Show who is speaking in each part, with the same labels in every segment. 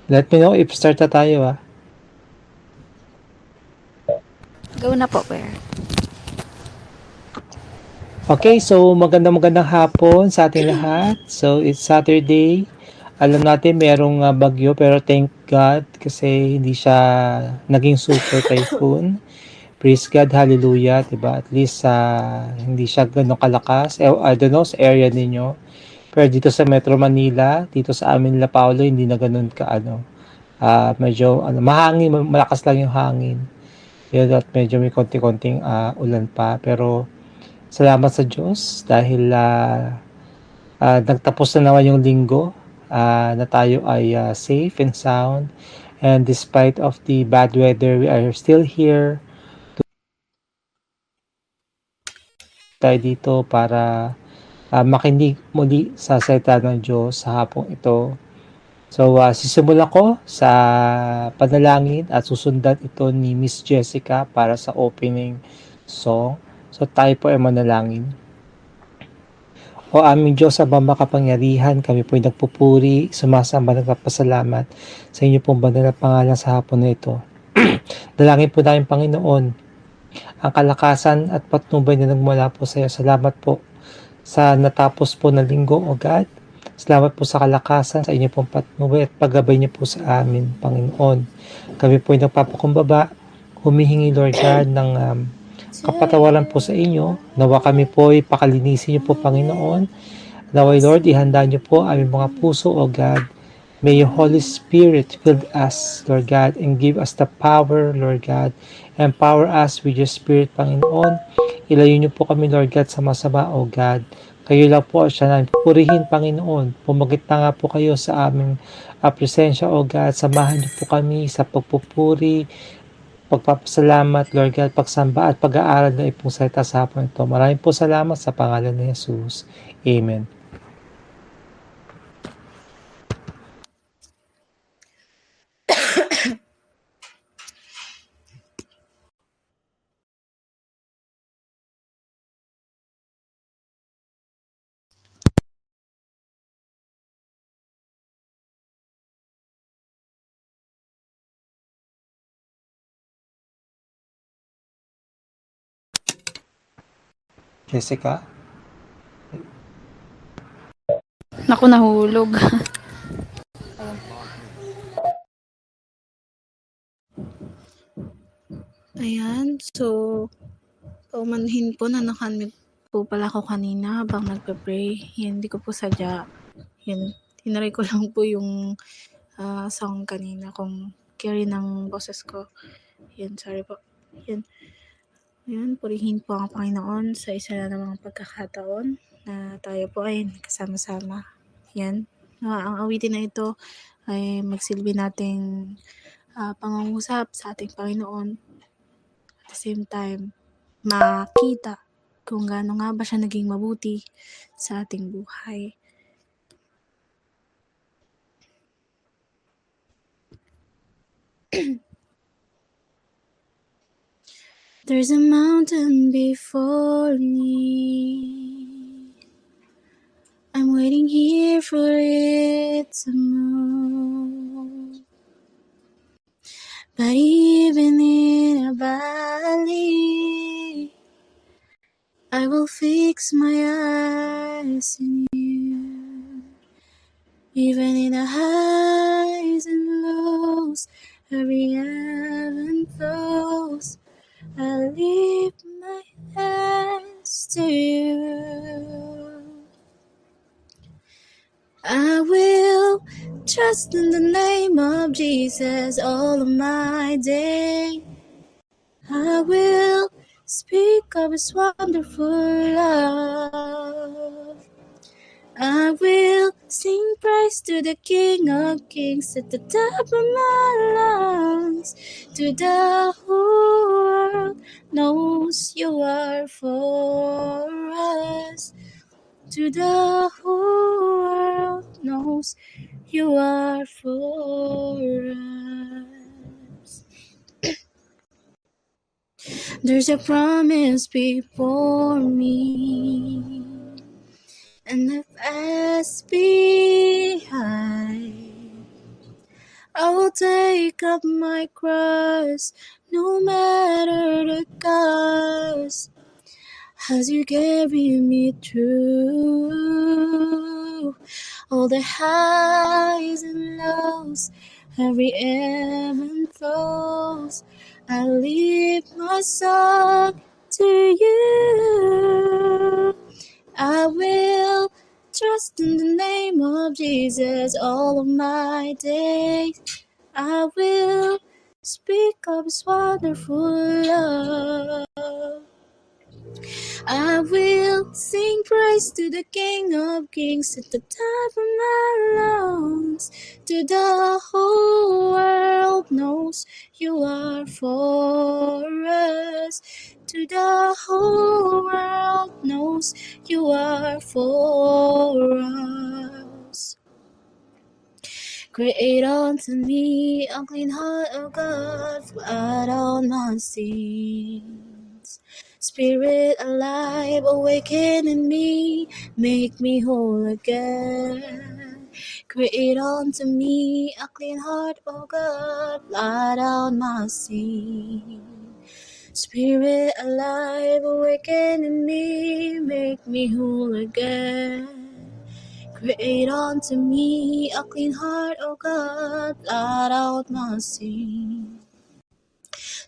Speaker 1: Let me know if start na tayo ah.
Speaker 2: Go na po, Bear.
Speaker 1: Okay, so magandang hapon sa ating lahat. So it's Saturday. Alam natin merong bagyo pero thank God kasi hindi siya naging super typhoon. Praise God, hallelujah, 'di ba? At least hindi siya gano'ng kalakas. I don't know sa area ninyo. Pero dito sa Metro Manila, dito sa amin La Paulo, hindi na gano'n ka ano. Medyo mahangin, malakas lang yung hangin. Yun, at medyo may konti-konting ulan pa pero salamat sa Diyos dahil nagtapos na naman yung linggo na tayo ay safe and sound, and despite of the bad weather we are still here tayo dito para makinig muli sa salita ng Diyos sa hapong ito. So sisimulan ko sa panalangin at susundan ito ni Miss Jessica para sa opening song. So tayo po ay manalangin. O aming Diyos, Ama makapangyarihan, kami po'y nagpupuri, sumasamba, nagpapasalamat sa inyo pong banal na pangalan sa hapon na ito. Dalangin po namin, Panginoon, ang kalakasan at patnubay na nagmula po sa iyo. Salamat po sa natapos po na linggo, O God. Salamat po sa kalakasan, sa inyo pong patnubay at paggabay niyo po sa amin, Panginoon. Kami po'y nagpapakumbaba, humihingi, Lord God, ng kapatawaran po sa inyo. Nawa kami po'y pakalinisin niyo po, Panginoon. Naway Lord, ihanda niyo po aming mga puso, O God. May your Holy Spirit fill us, Lord God, and give us the power, Lord God. Empower us with your Spirit, Panginoon. Ilayo niyo po kami, Lord God, sa masama, O God. Kayo lang po siya namin purihin, Panginoon. Pumagit na nga po kayo sa aming presensya, O God. Samahan niyo po kami sa pagpupuri, pagpapasalamat, Lord God, pagsamba at pag-aaral na ipong salita sa hapon ito. Maraming po salamat sa pangalan ni Jesus. Amen. Jessica?
Speaker 2: Naku, nahulog. Ayan, so, paumanhin po na nakamute po pala ako kanina habang nagpe-pray. Yan, hindi ko po sadya. Yan, tinaray ko lang po yung song kanina kung carry ng boses ko. Yan, sorry po. Yan, yan, purihin po ang Panginoon sa isa na namang pagkakataon na tayo po ay kasama-sama. Yan, ang awitin na ito ay magsilbi nating pangungusap sa ating Panginoon. At the same time, makita kung gaano nga ba siya naging mabuti sa ating buhay. There's a mountain before me. I'm waiting here for it to move. But even in a valley, I will fix my eyes in you. Even in the highs and lows, every ebb and flows, I lift my hands to you. I will trust in the name of Jesus all of my day. I will speak of his wonderful love. I will sing praise to the King of Kings at the top of my lungs. To the whole world knows you are for us. To the whole world knows you are for us. There's a promise before me, and if asked behind, I will take up my cross, no matter the cost, as you carry me through all the highs and lows, every ebb and flows. I lift my song to you. I will trust in the name of Jesus all of my days. I will speak of His wonderful love. I will sing praise to the King of Kings at the top of my lungs. To the whole world knows you are for us. To the whole world knows you are for us. Create unto me a clean heart, O God, blot out my sins. Spirit alive, awaken in me, make me whole again. Create unto me a clean heart, O God, blot out my sins. Spirit alive, awaken in me, make me whole again. Create unto me a clean heart, O God, blot out my sin.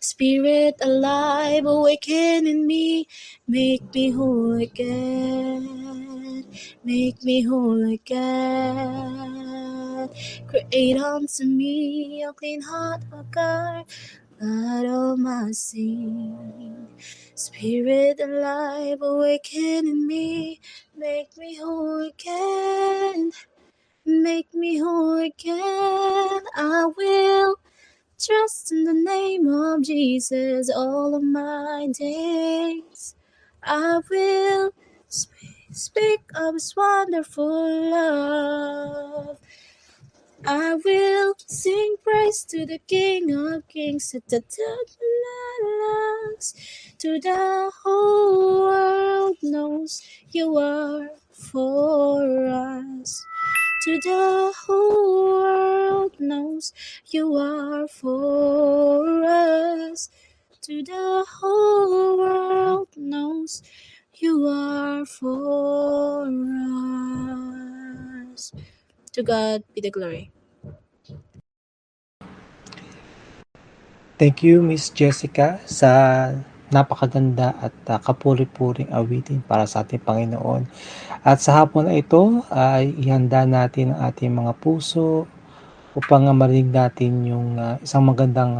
Speaker 2: Spirit alive, awaken in me, make me whole again. Make me whole again. Create unto me a clean heart, O God, blot out my sin. Spirit alive, awaken in me, make me whole again. Make me whole again. I will trust in the name of Jesus all of my days. I will speak of His wonderful love. I will sing praise to the King of Kings at the top of my lungs. To the whole world knows you are for us. To the whole world knows you are for us. To the whole world knows you are for us. To God be the glory.
Speaker 1: Thank you, Miss Jessica, sa napakaganda at kapuri-puring awitin para sa ating Panginoon. At sa hapon na ito ay ihanda natin ang ating mga puso upang marinig natin yung isang magandang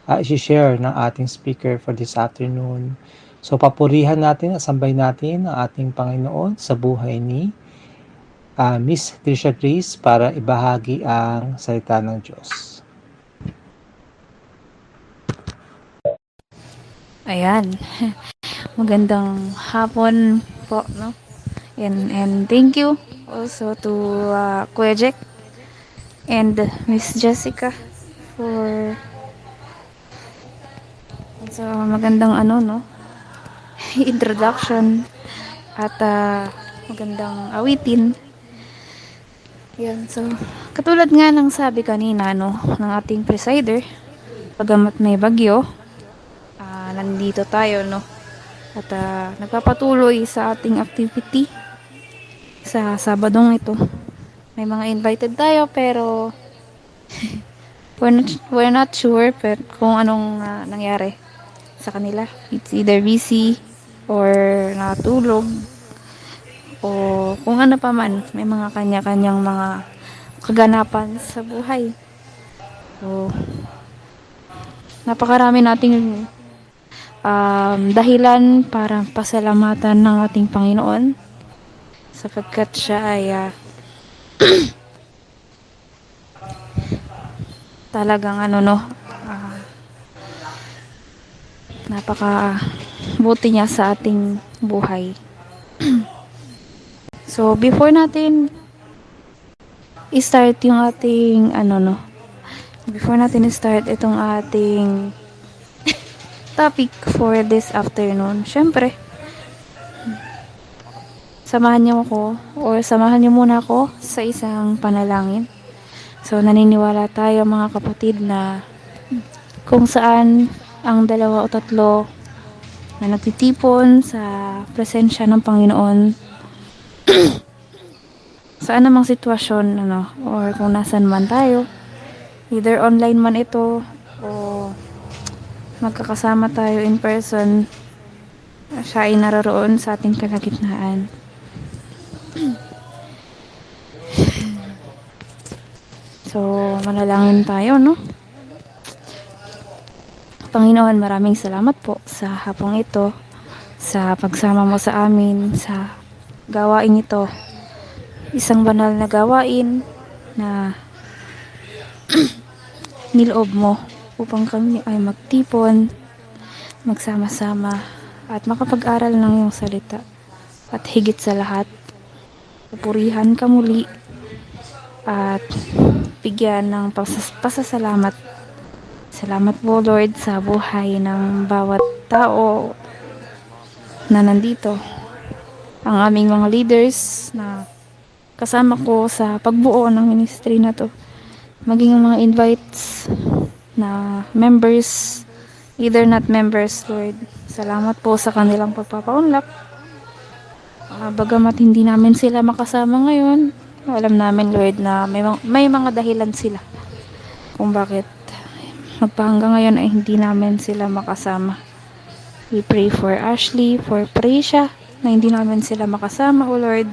Speaker 1: i-share ng ating speaker for this afternoon. So papurihan natin at sambay natin ang ating Panginoon sa buhay ni Miss Trisha Grace para ibahagi ang salita ng Diyos.
Speaker 3: Ayan. Magandang hapon po, no? And thank you also to Kuya Jack and Miss Jessica for magandang no? Introduction at magandang awitin. Yan, so katulad nga ng sabi kanina, no, ng ating presider, pagamat may bagyo, nandito tayo, no? At nagpapatuloy sa ating activity sa Sabadong ito. May mga invited tayo pero we're not sure kung anong nangyari sa kanila. It's either busy or natulog o kung ano pa man. May mga kanya-kanyang mga kaganapan sa buhay. So, napakarami nating dahilan para pasalamatan ng ating Panginoon sapagkat siya ay talagang napaka buti niya sa ating buhay. So before natin i-start yung ating before natin i-start itong ating topic for this afternoon, syempre samahan niyo muna ako sa isang panalangin. So, naniniwala tayo mga kapatid na kung saan ang 2 o 3 na nagtitipon sa presensya ng Panginoon, saan namang sitwasyon, or kung nasan man tayo, either online man ito, o magkakasama tayo in person, siya ay naroroon sa ating kalagitnaan. So, manalangin tayo, no? Panginoon, maraming salamat po sa hapong ito, sa pagsama mo sa amin, sa gawain ito. Isang banal na gawain na niloob mo upang kami ay magtipon, magsama-sama, at makapag-aral ng iyong salita. At higit sa lahat, pupurihan ka muli at bigyan ng pasasalamat. Salamat po, Lord, sa buhay ng bawat tao na nandito. Ang aming mga leaders na kasama ko sa pagbuo ng ministry na to. Maging ang mga invites na members, either not members, Lord. Salamat po sa kanilang pagpapaunlak. Bagamat hindi namin sila makasama ngayon, alam namin, Lord, na may mga dahilan sila kung bakit magpahanggang ngayon ay hindi namin sila makasama. We pray for Ashley, for Prisha, na hindi namin sila makasama, O Lord,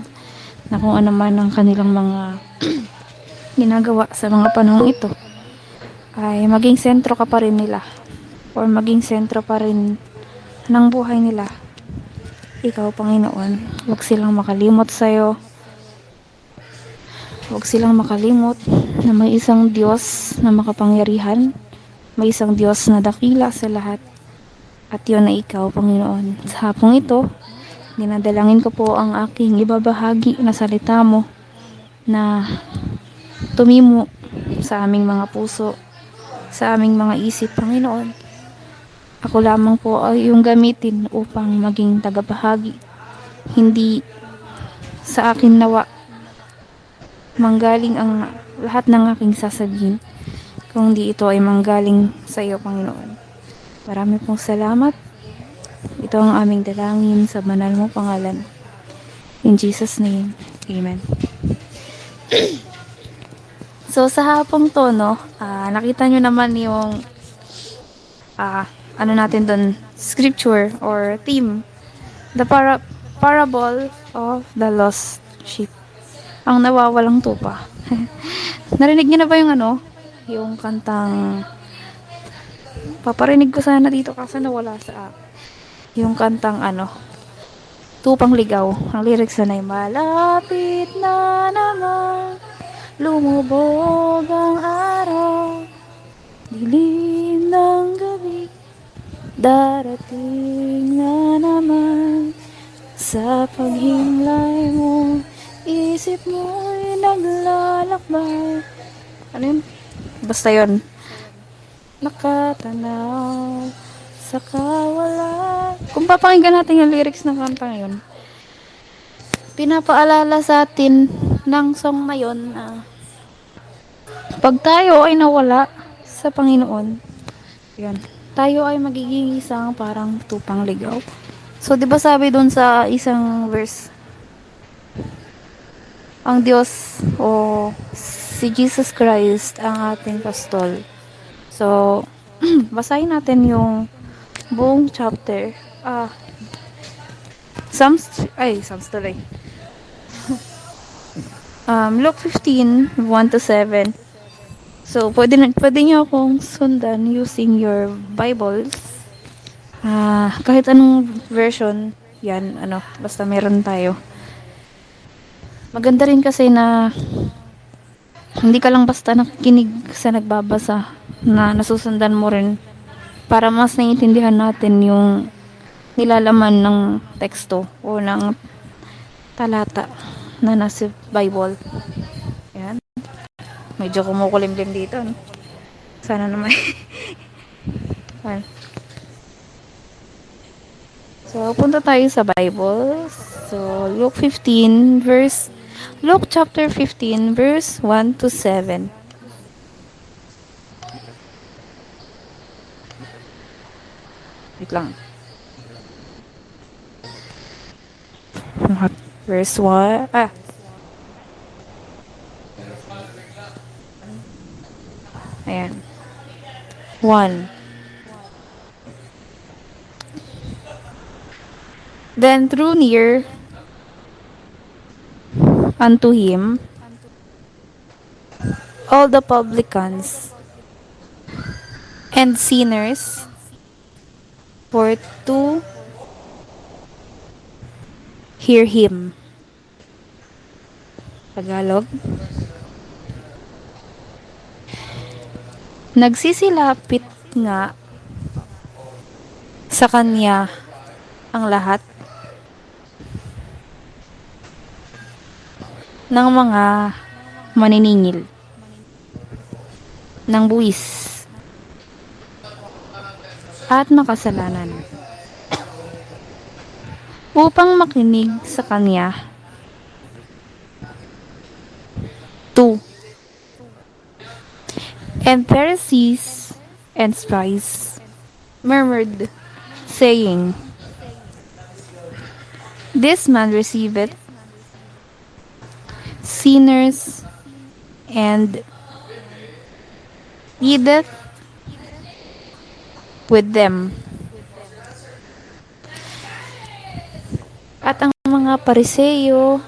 Speaker 3: na kung ano man ang kanilang mga ginagawa sa mga panahong ito, ay maging sentro ka pa rin nila, or maging sentro pa rin ng buhay nila. Ikaw, Panginoon, huwag silang makalimot sa'yo. Huwag silang makalimot na may isang Diyos na makapangyarihan, may isang Diyos na dakila sa lahat, at yun na ikaw, Panginoon. Sa hapong ito, dinadalangin ko po ang aking ibabahagi na salita mo na tumimo sa aming mga puso, sa aming mga isip, Panginoon. Ako lamang po ay iyong gamitin upang maging tagabahagi. Hindi sa akin nawa manggaling ang lahat ng aking sasabihin, kundi ito ay manggaling sa iyo, Panginoon. Marami pong salamat. Ito ang aming dalangin sa banal mo pangalan. In Jesus' name, Amen. So, sa hapong to, nakita nyo naman yung natin doon, scripture or theme, the parable of the lost sheep, ang nawawalang tupa. Narinig niyo na ba yung kantang, paparinig ko sana dito kasi nawala sa yung kantang Tupang Ligaw. Ang lyrics na ay, malapit na naman lumubog ang araw, dilim ng gabi, darating na naman. Sa paghimlay mo, isip mo'y naglalakbay. Ano yun? Basta yun. Nakatanaw sa kawalan. Kung papakinggan natin yung lyrics ng kanta ngayon, pinapaalala sa atin ng song na yun na pag tayo ay nawala sa Panginoon, yan, tayo ay magiging isang parang tupang ligaw. So, di ba sabi dun sa isang verse, ang Diyos o si Jesus Christ ang ating pastol. So, basahin natin yung buong chapter. Psalms tuloy. Luke 15, 1-7. So, pwede nyo akong sundan using your Bibles. Kahit anong version, yan, basta meron tayo. Maganda rin kasi na hindi ka lang basta nakikinig sa nagbabasa, na nasusundan mo rin para mas naiintindihan natin yung nilalaman ng teksto o ng talata na nasa Bible. Yan. Medyo kumukulimlim dito, no? Sana naman. So, punta tayo sa Bible. So, Luke chapter 15, verse 1-7. Wait lang. Verse 1. Ayan. 1. Then drew near unto him all the publicans and sinners for to hear him. Tagalog. Nagsisilapit nga sa kanya ang lahat ng mga maniningil ng buwis at makasalanan upang makinig sa kanya. 2. And Pharisees and scribes murmured, saying, This man receiveth sinners and eateth with them. At ang mga Pariseo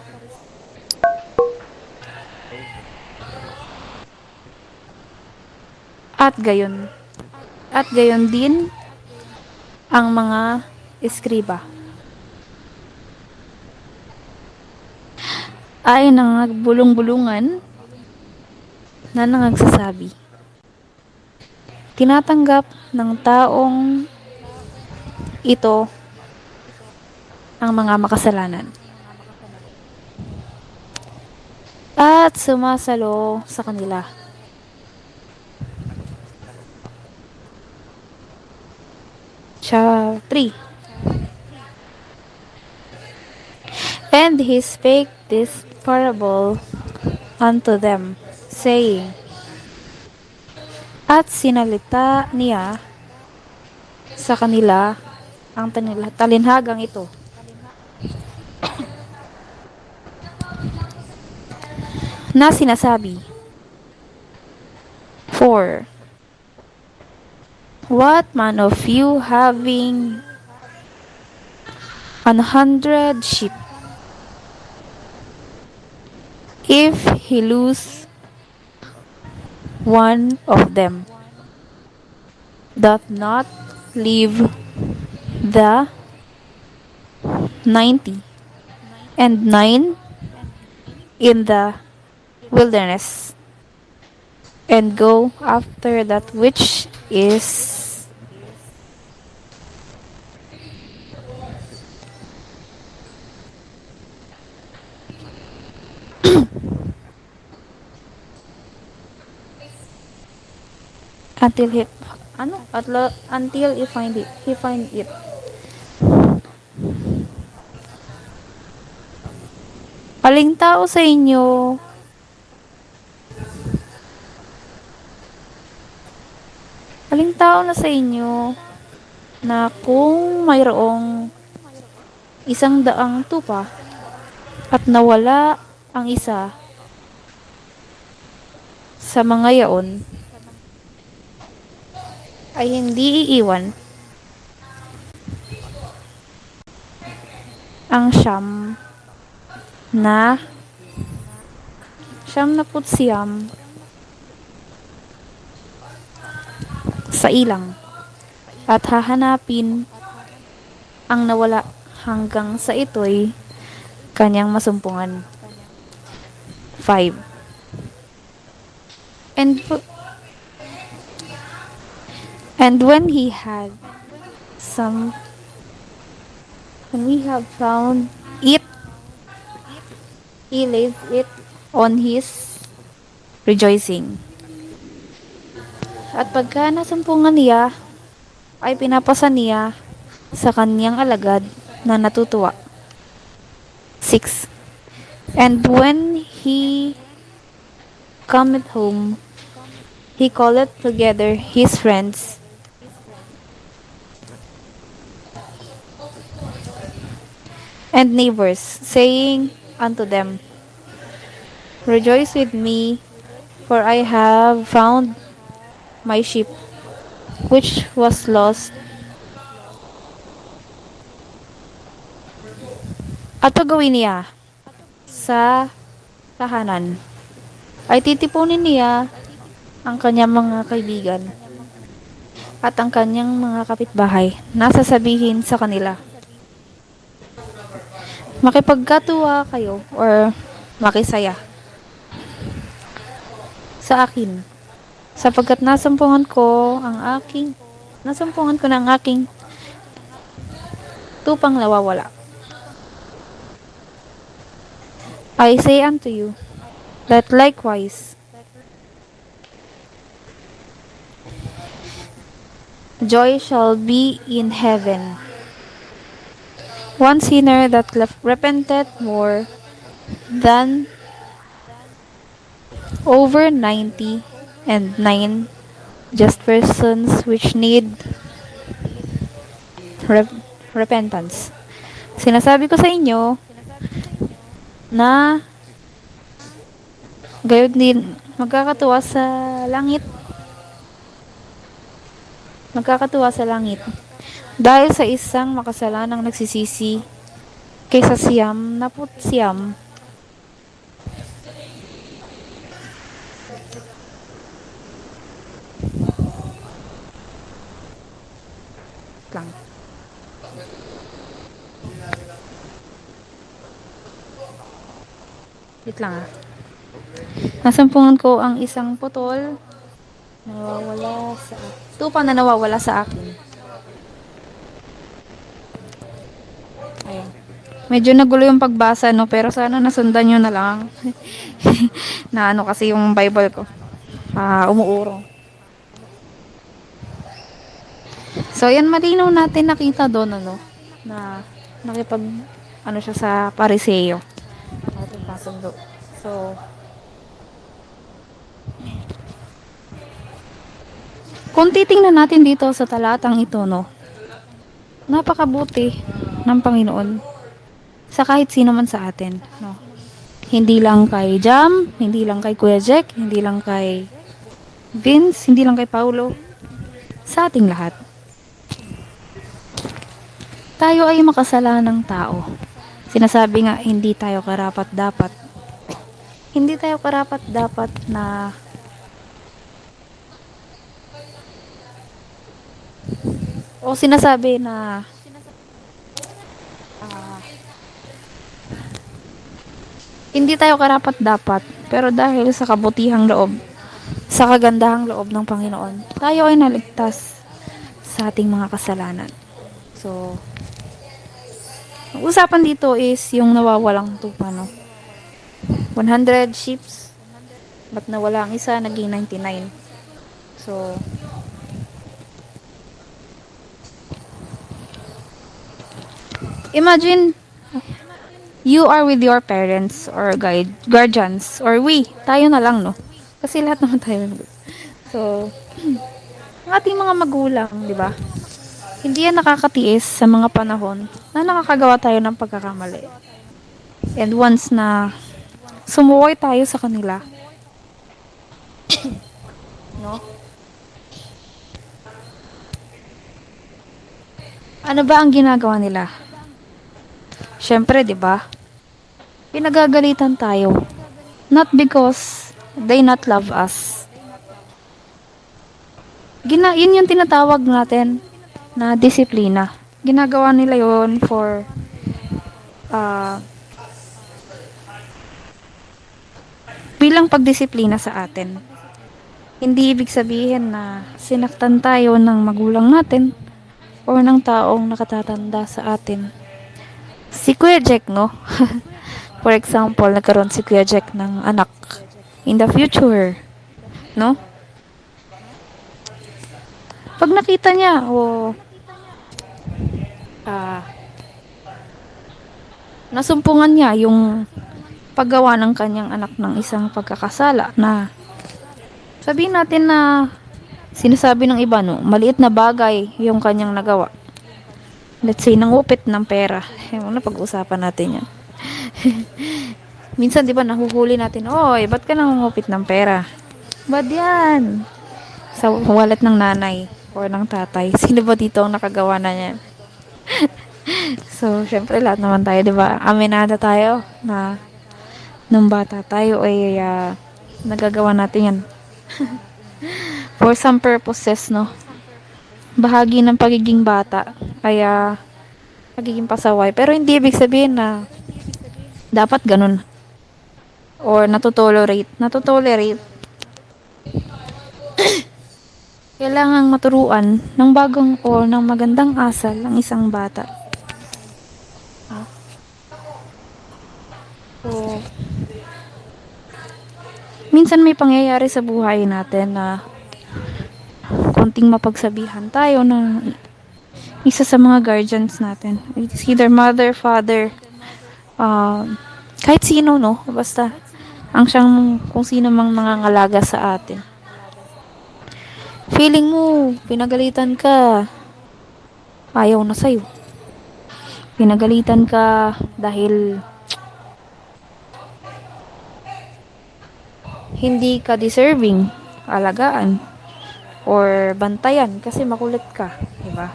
Speaker 3: at gayon din ang mga eskriba ay nangagbulong-bulungan na nangagsasabi, tinatanggap ng taong ito ang mga makasalanan at sumasalo sa kanila. Chapter 3. And he spake this parable unto them, saying, at sinalita niya sa kanila ang talinhagang ito. Na sinasabi, 4. What man of you having 100 sheep, if he lose one of them, doth not leave the 99 in the wilderness, and go after that which is until he find it. Aling tao sa inyo na sa inyo na kung mayroong 100 tupa at nawala ang isa sa mga yaon, ay hindi iiwan ang siyam na putsiyam sa ilang at hahanapin ang nawala hanggang sa ito'y kanyang masumpungan. 5. And when we have found it, he lays it on his rejoicing. At pagka nasumpungan niya, ay pinapasa niya sa kanyang alagad na natutuwa. 6. And when he cometh home, he calleth together his friends and neighbors, saying unto them, Rejoice with me, for I have found my sheep, which was lost. At pagawin niya sa tahanan, ay titipunin niya ang kanyang mga kaibigan at ang kanyang mga kapitbahay na sasabihin sa kanila, makipagkatuwa kayo or makisaya sa akin sapagkat nasumpungan ko ng aking tupang nawawala. I say unto you that likewise joy shall be in heaven. One sinner that repented more than over 90 and 9 just persons which need repentance. Sinasabi ko sa inyo na gayon din magkakatuwa sa langit dahil sa isang makasalanang nagsisisi kaysa siyam na putsiyam lang. Wait lang ah. Nasampungan ko ang isang putol tupa na nawawala sa akin. Ayan. Medyo nagulo yung pagbasa, no? Pero sana nasundan nyo na lang. Na ano kasi yung Bible ko. Umuurong. So, yan malinaw natin nakita doon, ano? Na ano siya sa Pariseo. Ating kasundo. So, kung titingnan natin dito sa talatang ito, no? Napakabuti ng Panginoon sa kahit sino man sa atin, no? Hindi lang kay Jam, hindi lang kay Kuya Jack, hindi lang kay Vince, hindi lang kay Paulo, sa ating lahat. Tayo ay makasalanang tao. Sinasabi nga, hindi tayo karapat-dapat. Hindi tayo karapat-dapat na sinasabi na hindi tayo karapat-dapat, pero dahil sa kabutihang loob, sa kagandahang loob ng Panginoon, tayo ay naligtas sa ating mga kasalanan. So, ang usapan dito is yung nawawalang tupa, no? 100 sheep, but nawala ang isa, naging 99. So, imagine, you are with your parents or guardians or tayo na lang, no? Kasi lahat naman tayo. So, ang ating mga magulang, di ba? Hindi yan nakakatiis sa mga panahon na nakakagawa tayo ng pagkakamali. And once na sumuway tayo sa kanila, no? Ano ba ang ginagawa nila? Syempre, 'di ba? Pinagagalitan tayo. Not because they not love us. Yun yung tinatawag natin na disiplina. Ginagawa nila yon for bilang pagdisiplina sa atin. Hindi ibig sabihin na sinaktan tayo ng magulang natin o ng taong nakatatanda sa atin. Si Kuya Jack, no? For example, nagkaroon si Kuya Jack ng anak in the future, no? Pag nakita niya, nasumpungan niya yung paggawa ng kanyang anak ng isang pagkakasala na sabihin natin na sinasabi ng iba, no, maliit na bagay yung kanyang nagawa. Let's say, nangupit ng pera. Muna pag-uusapan natin yan. Minsan, di ba, nahuhuli natin, oy, ba't ka nangungupit ng pera? Ba't yan? Sa wallet ng nanay or ng tatay. Sino ba dito ang nakagawa na yan? So, syempre, lahat naman tayo, di ba? Aminada tayo na nung bata tayo ay nagagawa natin yan. For some purposes, no? Bahagi ng pagiging bata ay pagiging pasaway. Pero hindi ibig sabihin na dapat ganun. Or natutolerate. Natutolerate. Kailangang maturuan ng bagong o ng magandang asal ang isang bata. So, minsan may pangyayari sa buhay natin na konting mapagsabihan tayo ng isa sa mga guardians natin. It's either mother, father, kahit sino, no? Basta, ang siyang kung sino mang nangangalaga sa atin. Feeling mo, pinagalitan ka, ayaw na sa'yo. Pinagalitan ka dahil hindi ka deserving, alagaan, or bantayan kasi makulit ka, diba?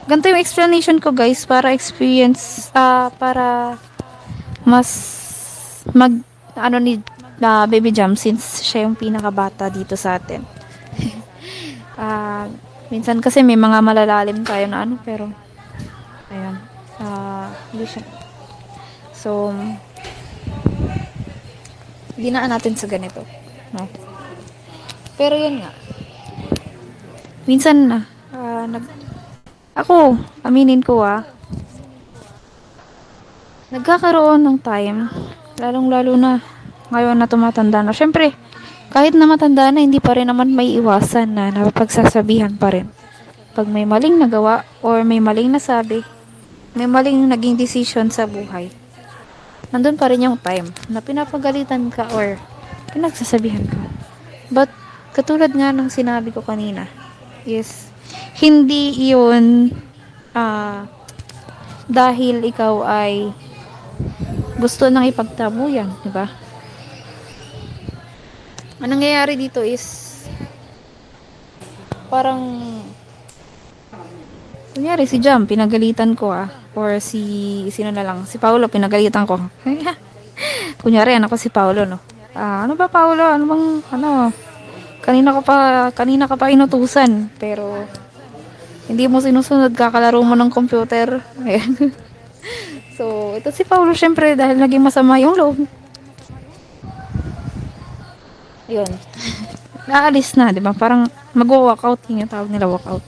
Speaker 3: Ganito yung explanation ko, guys, para experience, para mas ni Baby Jam since siya yung pinakabata dito sa atin. Minsan kasi may mga malalalim tayo na pero ayan, hindi siya. So, dinaan natin sa ganito, no? Pero yun nga, minsan ako, aminin ko nagkakaroon ng time, lalong-lalo na ngayon na tumatanda na. Syempre, kahit na matanda na, hindi pa rin naman may iwasan na napapagsasabihan pa rin. Pag may maling nagawa or may maling nasabi, may maling naging decision sa buhay, nandun pa rin yung time na pinapagalitan ka or pinagsasabihan ka. But, katulad nga ng sinabi ko kanina, is, hindi yun dahil ikaw ay gusto nang ipagtabuyan, di ba? Ang nangyayari dito is parang kunyari si Jam, pinagalitan ko or sino na lang, si Paolo, pinagalitan ko. Kunyari, anak ko si Paolo, no? Ano ba, Paolo? Ano bang, kanina ka pa inutusan, pero hindi mo sinusunod, kakalaro mo ng computer. Ayan. So, ito si Paolo, syempre, dahil naging masama yung loob. Yun. Naalis na, di ba? Parang mag-walkout, yung tawag nila walkout.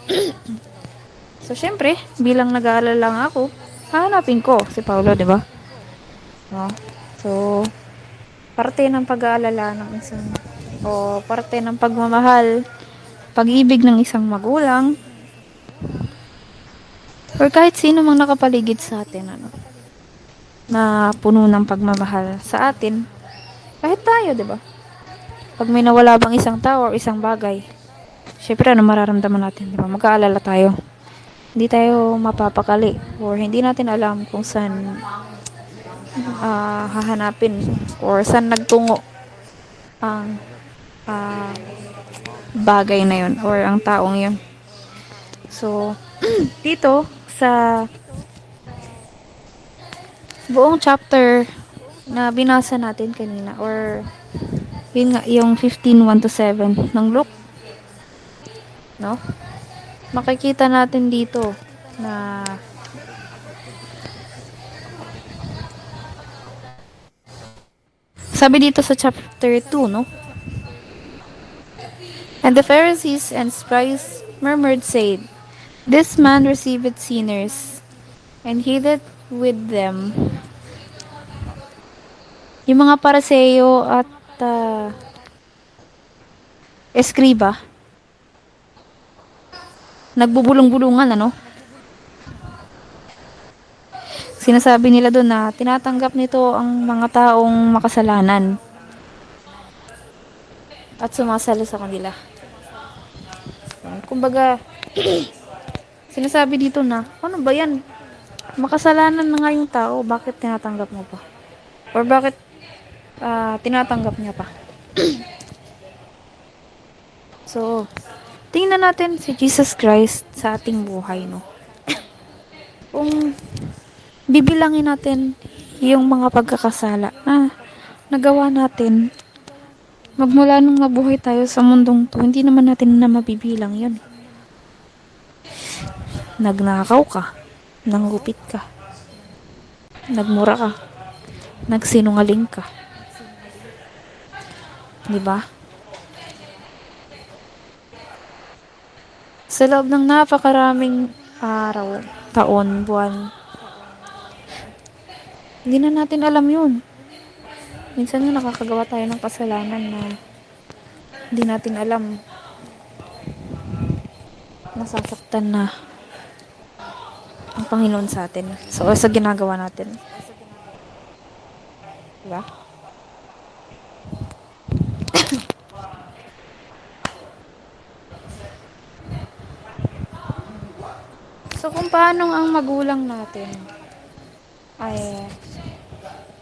Speaker 3: So, syempre, bilang nag-aalala lang ako, hanapin ko si Paolo, di ba? No? So, parte ng pag-aalala ng isang, o parte ng pagmamahal, pag-ibig ng isang magulang, or kahit sino mang nakapaligid sa atin, na puno ng pagmamahal sa atin, kahit tayo, di ba? Pag may nawala bang isang tao or isang bagay, syempre, mararamdaman natin, di ba? Mag-aalala tayo. Hindi tayo mapapakali or hindi natin alam kung saan hahanapin or saan nagtungo ang bagay na yun or ang taong yun. So, dito sa buong chapter na binasa natin kanina or yun nga, yung 15:1-7 ng Luke, no? Makikita natin dito na sabi dito sa chapter 2, no? And the Pharisees and scribes murmured, saying, "This man receiveth sinners, and eateth with them." Yung mga Pariseo at eskriba, nagbubulong-bulungan, Sinasabi nila doon na tinatanggap nito ang mga taong makasalanan. at sumasalo sa kanila. Kumbaga, sinasabi dito na, ano ba yan? Makasalanan na nga yung tao, bakit tinatanggap mo pa? Or bakit tinatanggap niya pa? So, tingnan natin si Jesus Christ sa ating buhay, no? Kung bibilangin natin yung mga pagkakasala na nagawa natin magmula nung nabuhay tayo sa mundong to, hindi naman natin na mabibilang yun. Nagnakaw ka, nanggupit ka, nagmura ka, nagsinungaling ka. Di ba? Sa loob ng napakaraming araw, taon, buwan, hindi na natin alam yun. Minsan nga nakakagawa tayo ng kasalanan na hindi natin alam. Nasasaktan na ang Panginoon sa atin. So, sa ginagawa natin. Diba? So, kung paano ang magulang natin ay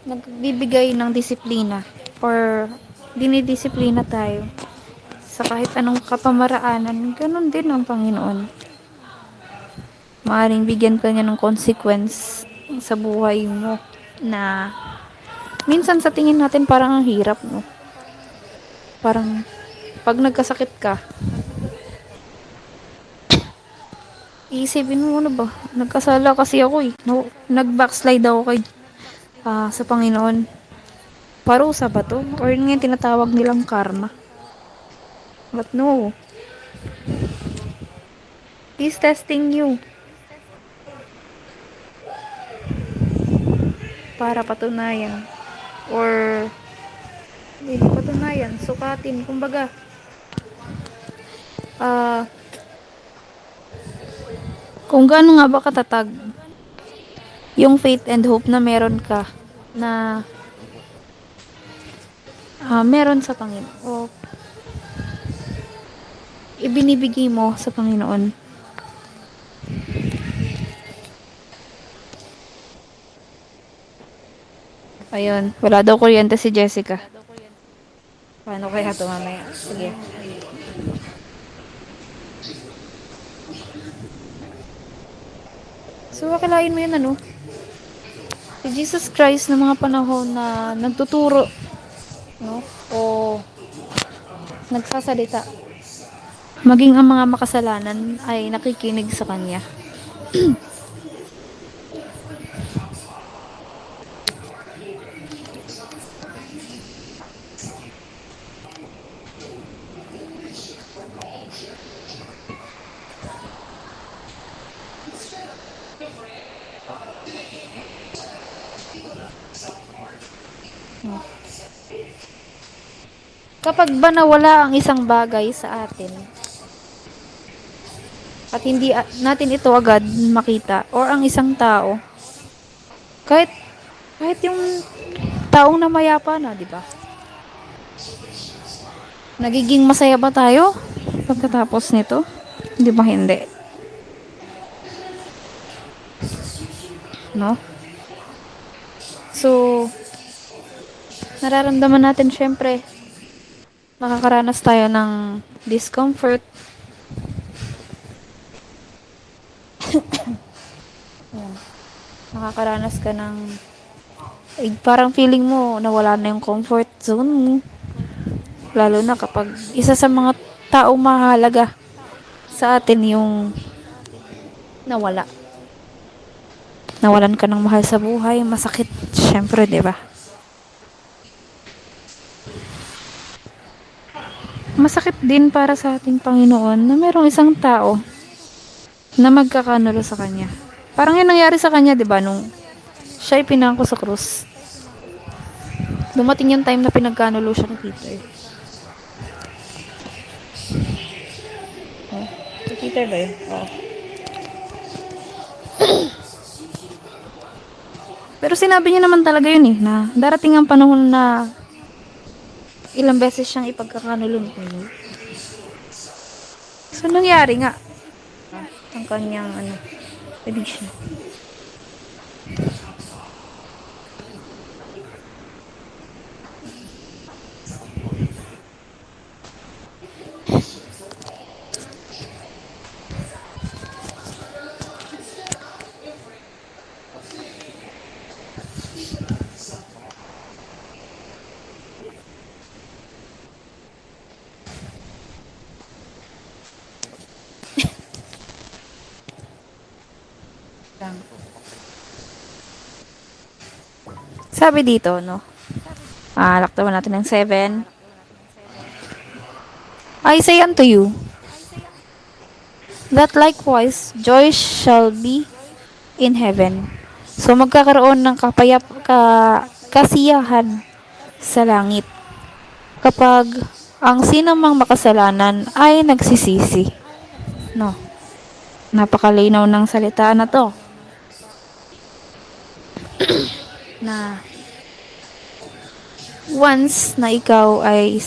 Speaker 3: nagbibigay ng disiplina or dinidisiplina tayo sa kahit anong kapamaraanan, ganun din ang Panginoon. Maaring bigyan ka niya ng consequence sa buhay mo na minsan sa tingin natin parang ang hirap, no? Parang pag nagkasakit ka, iisipin mo, ano ba? Nagkasala kasi ako eh. No, nag-backslide ako sa Panginoon. Parusa ba to? Or yun nga yung tinatawag nilang karma. But no. He's testing you. Para patunayan. Or hindi patunayan. Sukatin. Kumbaga, kung gaano nga ba katatag yung faith and hope na meron ka na meron sa Panginoon o ibinibigay mo sa Panginoon. Ayun, wala daw kuryente si Jessica. Paano kaya ito mamaya? Sige. So, akilain mo yun, ano? Si Jesus Christ na mga panahon na nagtuturo, no? O nagsasalita. Maging ang mga makasalanan ay nakikinig sa Kanya. Kapag ba nawala ang isang bagay sa atin at hindi natin ito agad makita or ang isang tao, kahit yung taong namayapa na, di ba? Nagiging masaya ba tayo pagkatapos nito? Di ba hindi? No? So, nararamdaman natin syempre makakaranas tayo ng discomfort. Makakaranas ka ng parang feeling mo nawala na yung comfort zone mo. Lalo na kapag isa sa mga tao mahalaga sa atin yung nawala. Nawalan ka ng mahal sa buhay, masakit syempre, 'di ba? Masakit din para sa ating Panginoon na merong isang tao na magkakanulo sa Kanya. Parang yun nangyari sa Kanya, di ba? Nung siya ay pinangko sa krus. Dumating yung time na pinagkanulo siya ni Peter. Oh, si Peter ba yun? Oh. Pero sinabi niya naman talaga yun na darating ang panahon na ilang beses siyang ipagkakanulong. So, nangyari nga ang kanyang addiction. Sabi dito, no? Laktawan natin ng 7. I say unto you, that likewise joy shall be in heaven. So, magkakaroon ng kasiyahan sa langit kapag ang sinumang makasalanan ay nagsisisi. No? Napakalinaw ng salita na to. Na once na ikaw ay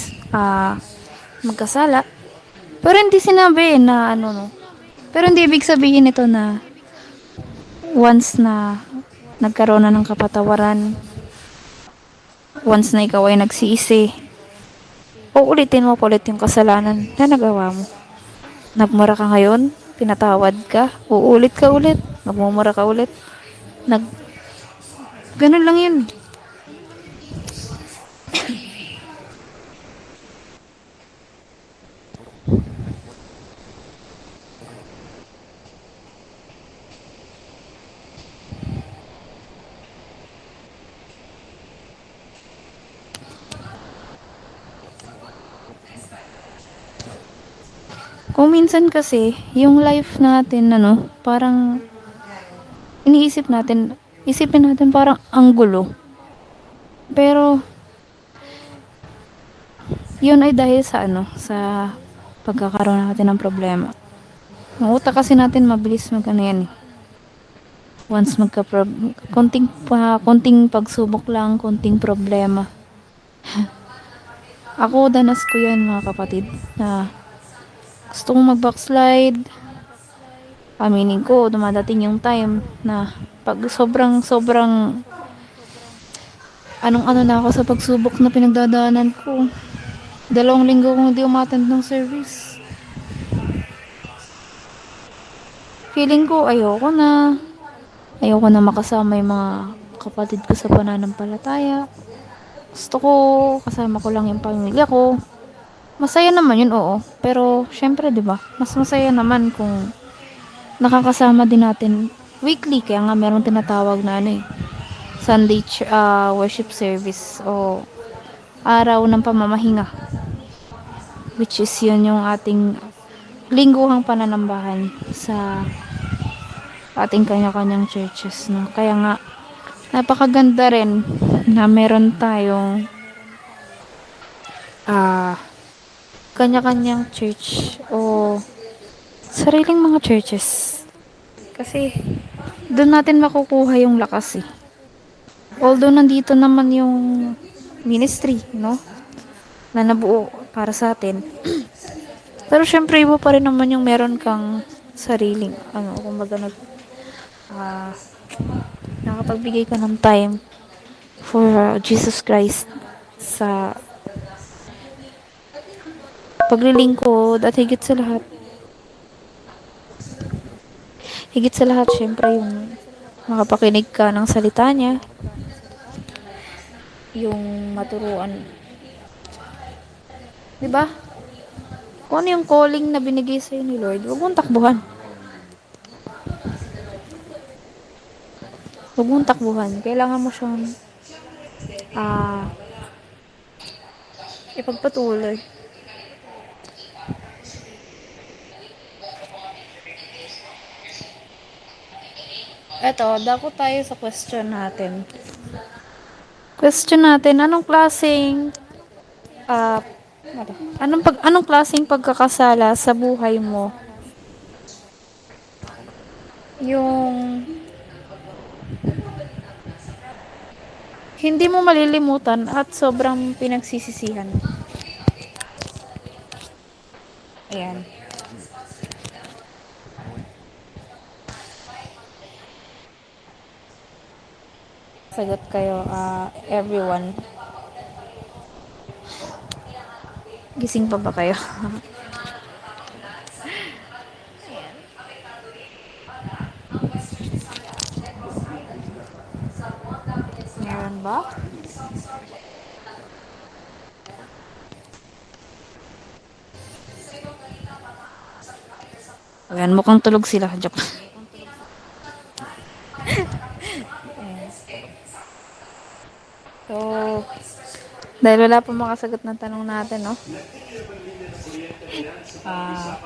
Speaker 3: magkasala, pero hindi sinabi na pero hindi ibig sabihin ito na once na nagkaroon na ng kapatawaran, once na ikaw ay nagsisi, uulitin mo pa ulit yung kasalanan na nagawa mo. Nagmura ka ngayon, pinatawad ka, uulit ka ulit, magmumura ka ulit, ganun lang yun. Kung minsan kasi, yung life natin, parang isipin natin parang ang gulo. Pero, yun ay dahil sa pagkakaroon natin ng problema. Ang utak kasi natin mabilis yan eh. Once konting pagsubok lang, konting problema. Ako, danas ko yan mga kapatid, na gusto kong mag-backslide. Aminin ko, dumadating yung time na pag sobrang anong na ako sa pagsubok na pinagdadaanan ko. 2 linggo kong hindi umattend ng service. Feeling ko ayoko na makasama yung mga kapatid ko sa pananampalataya. Gusto ko kasama ko lang yung pamilya ko. Masaya naman yun, oo. Pero, syempre, di ba? Mas masaya naman kung nakakasama din natin weekly. Kaya nga, meron tinatawag na Sunday worship service o araw ng pamamahinga. Which is yun yung ating lingguhang pananambahan sa ating kanya-kanyang churches. No? Kaya nga, napakaganda rin na meron tayong kanya-kanyang church o sariling mga churches. Kasi doon natin makukuha yung lakas eh. Although nandito naman yung ministry, no? Na nabuo para sa atin. Pero syempre iba pa rin naman yung meron kang sariling, kumbaga nakapagbigay ka ng time for Jesus Christ sa paglilingkod at higit sa lahat syempre yung makapakinig ka ng salita niya, yung maturuan, diba? Kung ano yung calling na binigay sa'yo ni Lord, huwag mong takbuhan. Kailangan mo siyang ipagpatuloy. Eto, dako tayo sa question natin. Anong klaseng anong klaseng pagkakasala sa buhay mo yung hindi mo malilimutan at sobrang pinagsisisihan? Ayan. Sagot kayo, everyone. Gising pa ba kayo? Meron ba? Ayan, mukhang tulog sila. Joke. So, dahil wala pa makasagot ng tanong natin, no? Ah,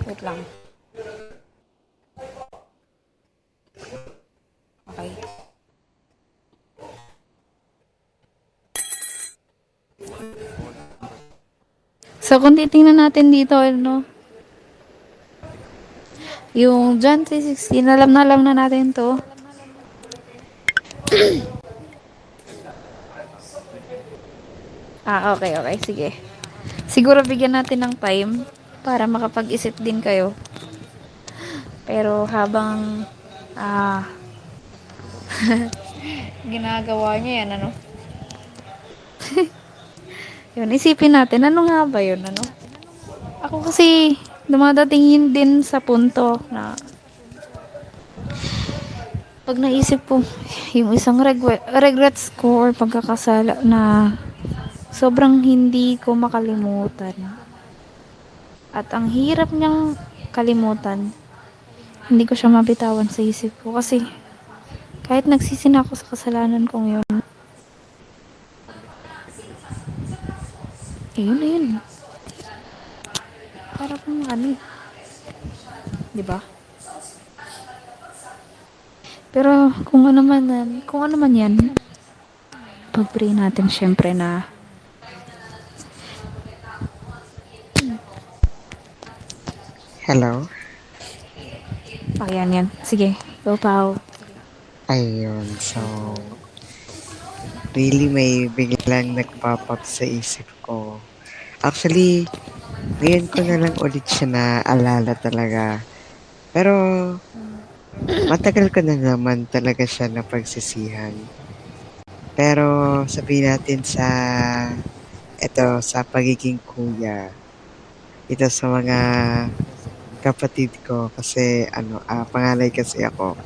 Speaker 3: wait lang. Okay. So, kung titingnan natin dito, ano, yung John 3:16, alam na natin to. Okay, sige. Siguro bigyan natin ng time para makapag-isip din kayo. Pero habang ginagawa niyo yan, ano? Yun, isipin natin, ano nga ba yun, ano? Ako kasi, dumadating yun din sa punto na pag naisip ko, yung isang regrets ko or pagkakasala na sobrang hindi ko makalimutan. At ang hirap niyang kalimutan, hindi ko siya mabitawan sa isip ko kasi kahit nagsisi na ako sa kasalanan kong yun, yun na yun. Para kung ano, di ba? Pero kung ano man yan, pag-pray natin syempre na
Speaker 4: Hello?
Speaker 3: yan. Sige, go Pao.
Speaker 4: Ayun, so, really may biglang nag-pop up sa isip ko. Actually, ngayon ko na lang ulit siya naalala talaga. Pero, matagal ko na naman talaga siya napagsisihan. Pero, sabihin natin sa pagiging kuya. Ito sa mga kapatid ko kasi, panganay kasi ako.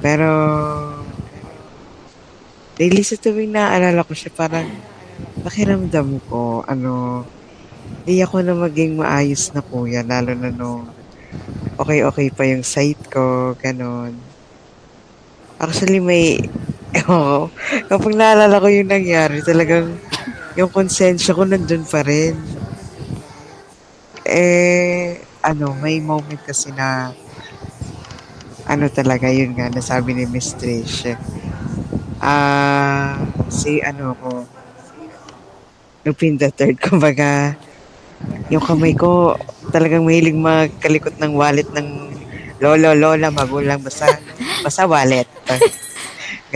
Speaker 4: Pero, daily sa tuwing naaalala ko siya, parang pakiramdam ko, di ako na maging maayos na kuya, lalo na nung okay pa yung site ko, ganon. Actually, oo, kapag naalala ko yung nangyari, talagang yung konsensya ko nandun pa rin. May moment kasi na, talaga, yun nga, nasabi ni Miss Trish, ko, Lupin the Third, kumbaga, yung kamay ko, talagang mahilig magkalikot ng wallet ng lolo, lola, magulang, basta wallet.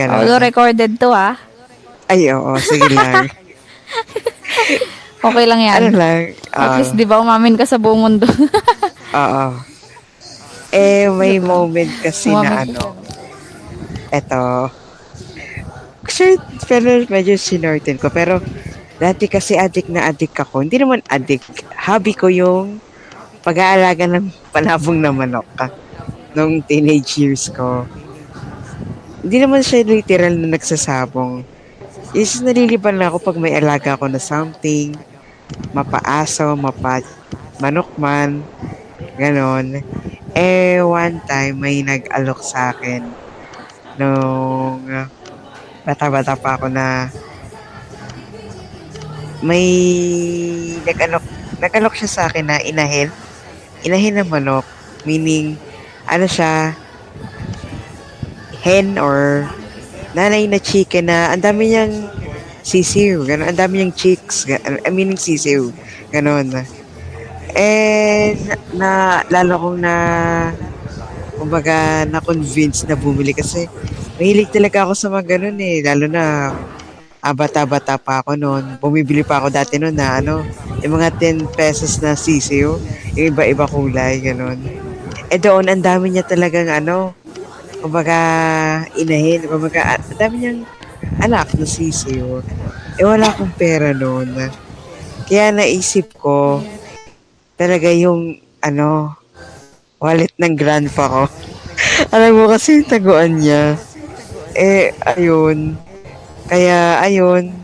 Speaker 3: Although
Speaker 4: Ganon.
Speaker 3: recorded to
Speaker 4: Ay, oo, sige lang.
Speaker 3: Okay lang yan.
Speaker 4: Lang,
Speaker 3: At least di ba umamin ka sa buong mundo.
Speaker 4: oo. May moment kasi na
Speaker 3: Umamin ka.
Speaker 4: eto, sure, pero medyo sinortin ko, pero dati kasi addict ako. Hindi naman addict. Hobby ko yung pag-aalaga ng panabong na manok nung teenage years ko. Hindi naman siya literal na nagsasabong. Is naliliban na ako pag may alaga ako na something, mapaaso, manok man, ganon. One time may nag-alok sa akin nung bata-bata pa ako na may nag-alok siya sa akin na inahin na manok. Meaning, ano siya, hen or nanay na chicken na ang dami niyang sisiw, gano'n. Ang dami niyang chicks, meaning sisiw, gano'n. And lalo kong kumbaga, na-convince na bumili kasi mahilig talaga ako sa mga ganun eh. Lalo na, bata-bata pa ako noon. Bumibili pa ako dati noon na yung mga 10 pesos na sisiw, yung iba-iba kulay, ganun. Doon, ang dami niya talagang kumbaga, inahin, kumbaga, ang dami niyang anak na sisiw. Wala akong pera noon. Kaya naisip ko, talaga yung, wallet ng grandpa ko. Alam mo kasi yung taguan niya. Ayun. Kaya, ayun,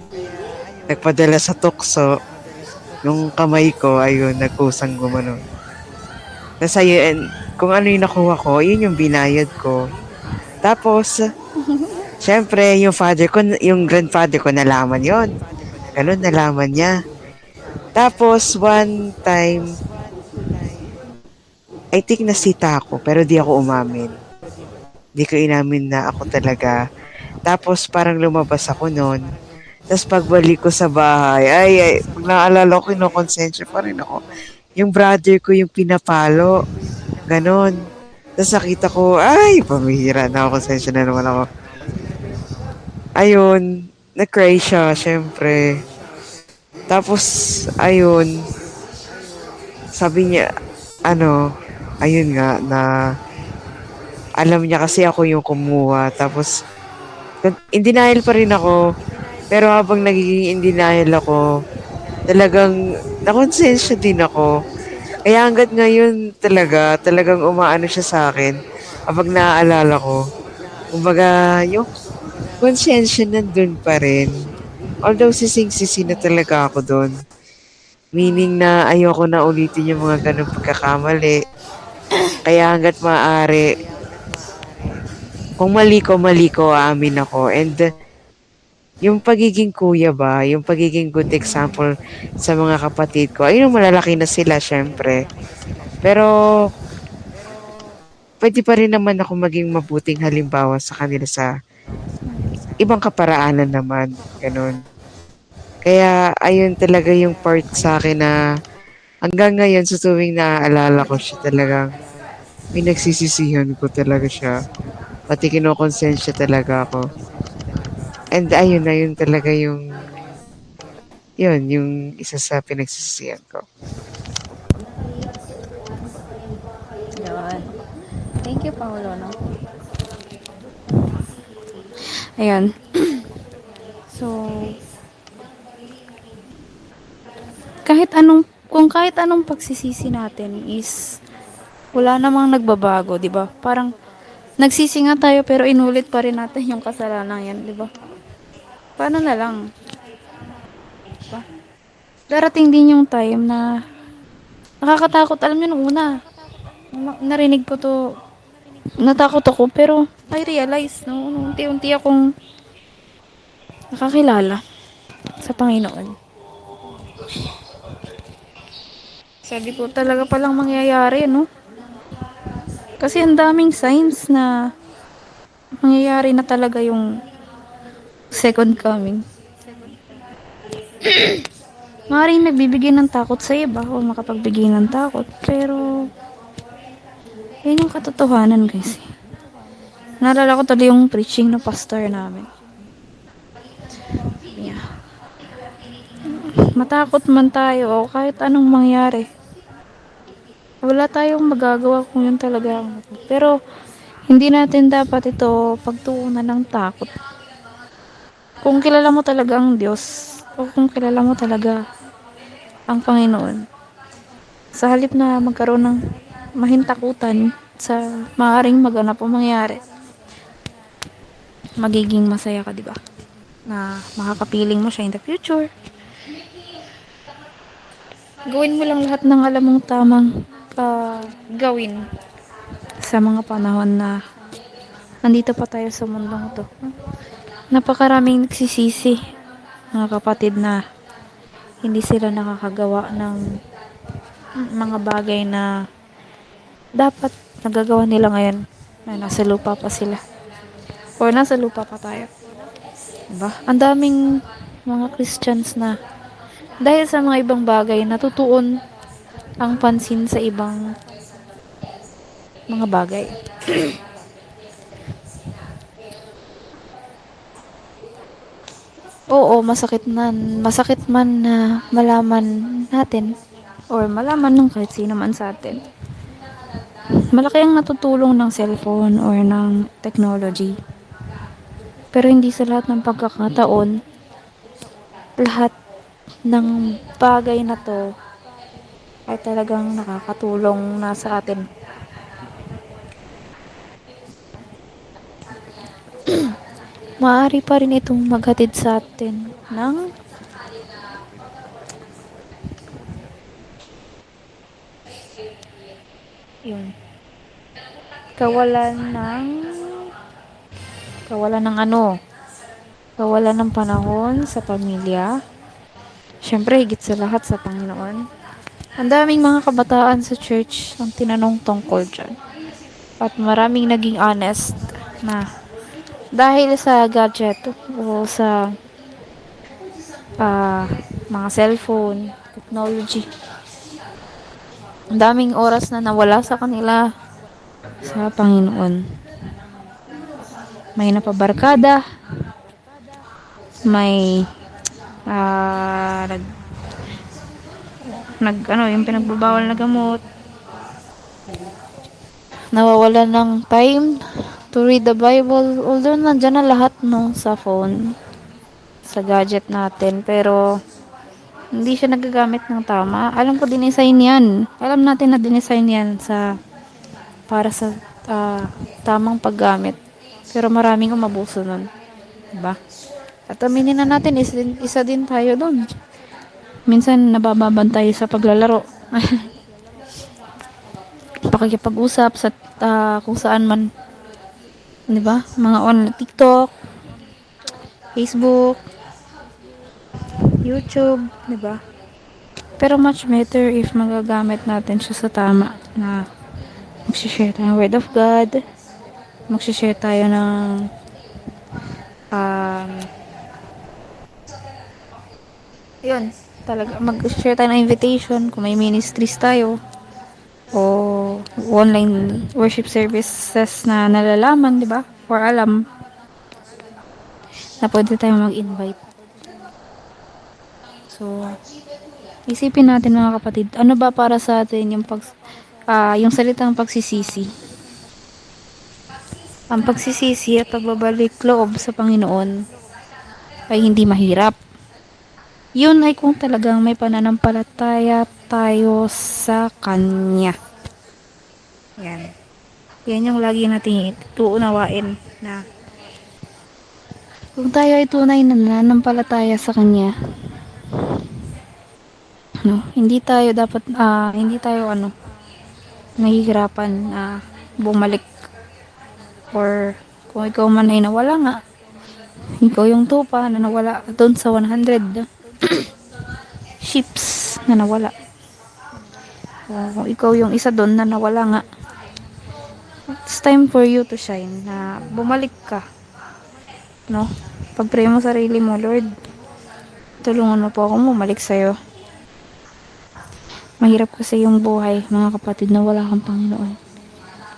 Speaker 4: nagpadala sa tukso. Nung kamay ko, ayun, nagkusang gumanon. Tapos ayun, kung ano yung nakuha ko, yun yung binayad ko. Tapos, syempre, yung grandfather ko, nalaman yon. Ganun, nalaman niya. Tapos, one time, I think nasita ako, pero di ako umamin. Di ko inamin na ako talaga. Tapos, parang lumabas ako noon. Tapos, pagbalik ko sa bahay, pag naalala ko, kinokonsensya pa rin ako. Yung brother ko yung pinapalo. Ganon. Tapos nakita ko, pamihira na ako, konsensya na naman ako. Ayun, na-cry siya, syempre. Tapos, ayun, sabi niya, ayun nga, na alam niya kasi ako yung kumuha. Tapos, in denial pa rin ako. Pero habang nagiging in denial ako, talagang nakonsensya din ako. Kaya hanggat ngayon talagang umaano siya sa akin kapag naaalala ko. Kumbaga, yung konsensya nandun pa rin. Although sising-sisi na talaga ako doon. Meaning na ayoko na ulitin yung mga ganong pagkakamali. Kaya hanggat maaari, kung mali ko, aamin ako. And yung pagiging kuya ba, yung pagiging good example sa mga kapatid ko, ayun, malalaki na sila, syempre. Pero, pwede pa rin naman ako maging mabuting halimbawa sa kanila sa ibang kaparaanan naman. Ganun. Kaya, ayun talaga yung part sa akin na hanggang ngayon, sa tuwing naaalala ko siya talagang pinagsisisihan ko talaga siya. Pati kinokonsensya talaga ako. And ayun na yun talaga yung isa sa pinagsisisihan ko.
Speaker 3: Yun. Thank you, Paolo, no? Ayan. So, kung kahit anong pagsisisi natin is wala namang nagbabago, 'di ba? Parang nagsisi nga tayo pero inulit pa rin natin yung kasalanan yan, 'di ba? Paano na lang? Diba? Darating din yung time na nakakatakot. Alam niyo nung una, narinig ko to, natakot ako pero I realize no, unti-unti akong nakakilala sa Panginoon. Sabi ko talaga palang mangyayari, no? Kasi ang daming signs na mangyayari na talaga yung second coming. Maaaring nagbibigay ng takot sa iba o makapagbigay ng takot. Pero, yun yung katotohanan, guys. Naalala ko tuloy yung preaching ng pastor namin. Yeah. Matakot man tayo o kahit anong mangyari, wala tayong magagawa kung yun talaga. Pero, hindi natin dapat ito pagtuunan ng takot. Kung kilala mo talaga ang Diyos, o kung kilala mo talaga ang Panginoon, sa halip na magkaroon ng mahintakutan sa maaaring maganap o mangyari, magiging masaya ka, di ba? Na makakapiling mo siya in the future. Gawin mo lang lahat ng alam mong tamang gawin sa mga panahon na nandito pa tayo sa mundong to. Napakaraming nagsisisi, mga kapatid, na hindi sila nakakagawa ng mga bagay na dapat nagagawa nila ngayon na nasa lupa pa sila. Or nasa lupa pa tayo. Diba? Ang daming mga Christians na dahil sa mga ibang bagay natutuon ang pansin sa ibang mga bagay. Oo, masakit man na malaman natin or malaman ng kahit sino man sa atin. Malaki ang natutulong ng cellphone or ng technology. Pero hindi sa lahat ng pagkakataon, lahat ng bagay na to ay talagang nakakatulong na sa atin. Maaari pa rin itong maghatid sa atin ng yun, kawalan ng kawalan ng ano, kawalan ng panahon sa pamilya. Siyempre, higit sa lahat sa Panginoon. Ang daming mga kabataan sa church ang tinanong tungkol dyan. At maraming naging honest na dahil sa gadget o sa mga cellphone, technology, ang daming oras na nawala sa kanila sa Panginoon. May napabarkada, may yung pinagbabawal na gamot, nawawalan ng time to read the Bible, although nandyan na lahat no sa phone, sa gadget natin, pero hindi siya nagagamit ng tama. Alam ko dinesign yan. Alam natin na dinesign yan para sa tamang paggamit. Pero maraming umabuso nun. Diba? At aminin na natin, isa din tayo dun. Minsan nabababan tayo sa paglalaro. Pakikipag-usap sa kung saan man. Diba? Mga online TikTok, Facebook, YouTube, diba? Pero much better if magagamit natin siya sa tama na magsishare tayo ng Word of God, magsishare tayo ng yun, talaga mag-share tayo ng invitation kung may ministries tayo o online worship services na nalalaman, diba? Or alam na pwede tayo mag-invite. So, isipin natin mga kapatid, ano ba para sa atin yung salitang pagsisisi? Ang pagsisisi at pagbabalik loob sa Panginoon ay hindi mahirap. Yun ay kung talagang may pananampalataya tayo sa Kanya. Yan. Yan yung lagi natin tuunawain na kung tayo ay tunay na nananampalataya sa Kanya, no, hindi tayo nahihirapan na bumalik, or kung ikaw man ay nawala nga, ikaw yung tupa na nawala doon sa 100 ships na nawala, o kung ikaw yung isa doon na nawala nga, it's time for you to shine, na bumalik ka, no? Pag-pray mo sarili mo, Lord, tulungan mo po ako bumalik sa'yo. Mahirap kasi yung buhay, mga kapatid, na wala kang Panginoon.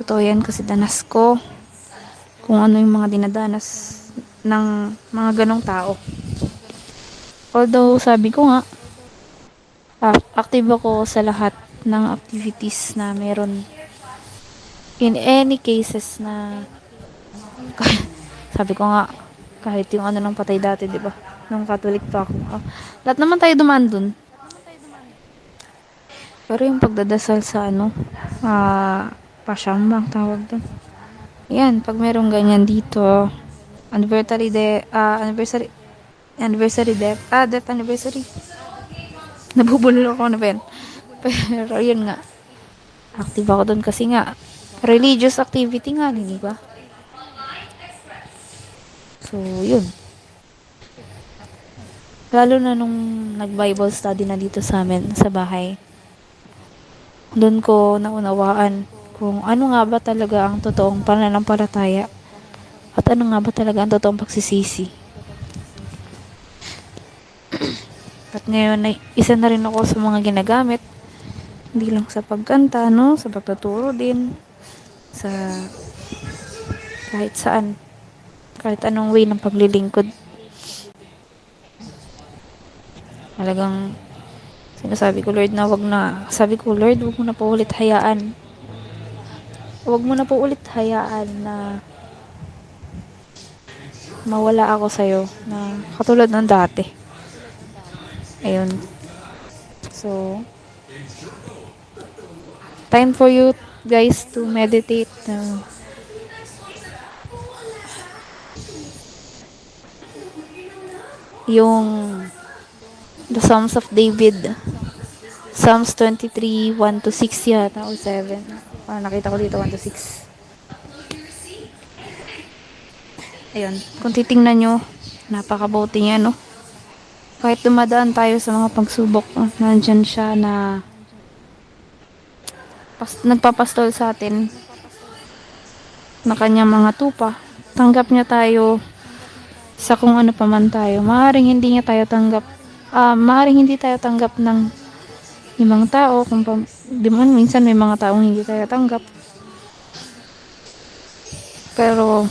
Speaker 3: Totoo yan kasi danas ko kung ano yung mga dinadanas ng mga ganong tao. Although, sabi ko nga, active ako sa lahat ng activities na meron. In any cases na, sabi ko nga, kahit yung ano ng patay dati, di ba? Nung Catholic pa ako. Lahat naman tayo dumaan dun. Pero yung pagdadasal sa pasyambang tawag doon. Yan, pag merong ganyan dito, death anniversary. Nabubulol ako na ben. Pero yun nga, active ako doon kasi nga, religious activity nga, di ba? So, yun. Lalo na nung nag-Bible study na dito sa amin, sa bahay. Doon ko naunawaan kung ano nga ba talaga ang totoong pananampalataya at ano nga ba talaga ang totoong pagsisisi. At ngayon ay isa na rin ako sa mga ginagamit, hindi lang sa pagkanta, no? Sa pagtuturo din, sa kahit saan, kahit anong way ng paglilingkod. Talagang sinasabi ko, Lord, na wag na. Sabi ko, Lord, wag mo na po ulit hayaan. Wag mo na po ulit hayaan na mawala ako sa'yo na katulad ng dati. Ayun. So, time for you guys to meditate. Yung the Psalms of David. Psalms 23, 1 to 6 yata, o 7. Nakita ko dito, 1 to 6. Ayun. Kung titingnan nyo, napakabuti niya, no? Kahit dumadaan tayo sa mga pagsubok, nandyan siya na nagpapastol sa atin na kanyang mga tupa. Tanggap niya tayo sa kung ano pa man tayo. Maaaring hindi tayo tanggap ng ibang tao, di man minsan may mga taong hindi tayo tanggap. Pero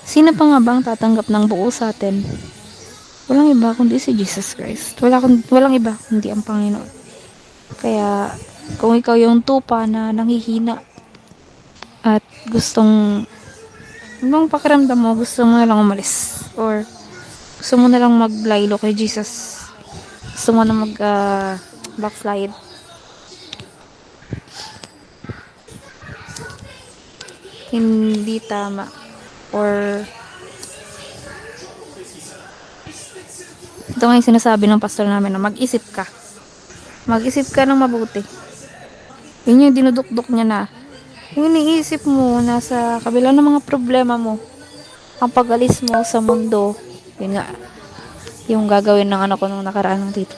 Speaker 3: sino pa nga bang tatanggap ng buo sa atin? Walang iba kundi si Jesus Christ. Walang iba kundi ang Panginoon. Kaya kung ikaw yung tupa na nanghihina at gustong ibang pakiramdam mo, gusto mo na lang umalis or gusto mo na lang maglaylo kay Jesus, gusto mo na backslide, hindi tama, or ito nga yung sinasabi ng pastor namin na mag-isip ka ng mabuti. Yun yung dinudukdok niya na yung iniisip mo nasa kabila ng mga problema mo, ang pag-alis mo sa mundo, yun nga yung gagawin ng anak ko nung nakaraan ng tito.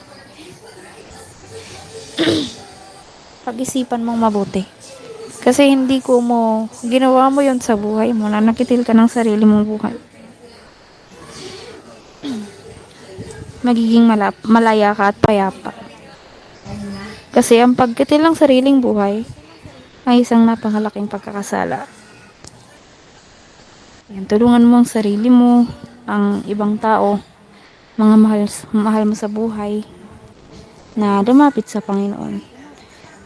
Speaker 3: Pag-isipan mong mabuti, kasi hindi ko mo ginawa mo yun sa buhay mo, na nakitil ka ng sarili mong buhay, magiging malaya ka at payapa. Kasi ang pagkitil ng sariling buhay ay isang napakalaking pagkakasala. Yan, tulungan mo ang sarili mo, ang ibang tao, mga mahal mo sa buhay, na lumapit sa Panginoon.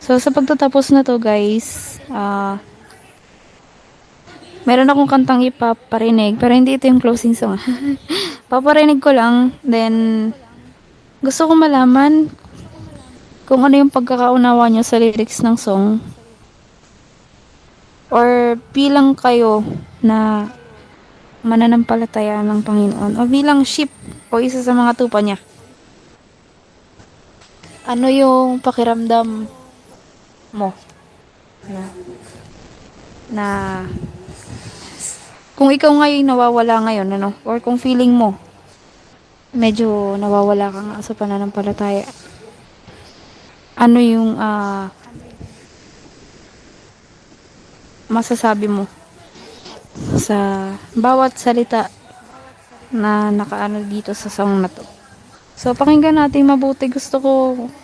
Speaker 3: So, sa pagtatapos na to guys, meron akong kantang ipaparinig, pero hindi ito yung closing song. Paparinig ko lang, then gusto ko malaman kung ano yung pagkakaunawa nyo sa lyrics ng song, or bilang kayo na mananampalataya ng Panginoon, o bilang sheep o isa sa mga tupa niya. Ano yung pakiramdam mo na kung ikaw ngayon nawawala ngayon, or kung feeling mo medyo nawawala ka nga sa pananampalataya, ano yung masasabi mo sa bawat salita na nakaano dito sa song na to? So, pakinggan natin mabuti. Gusto ko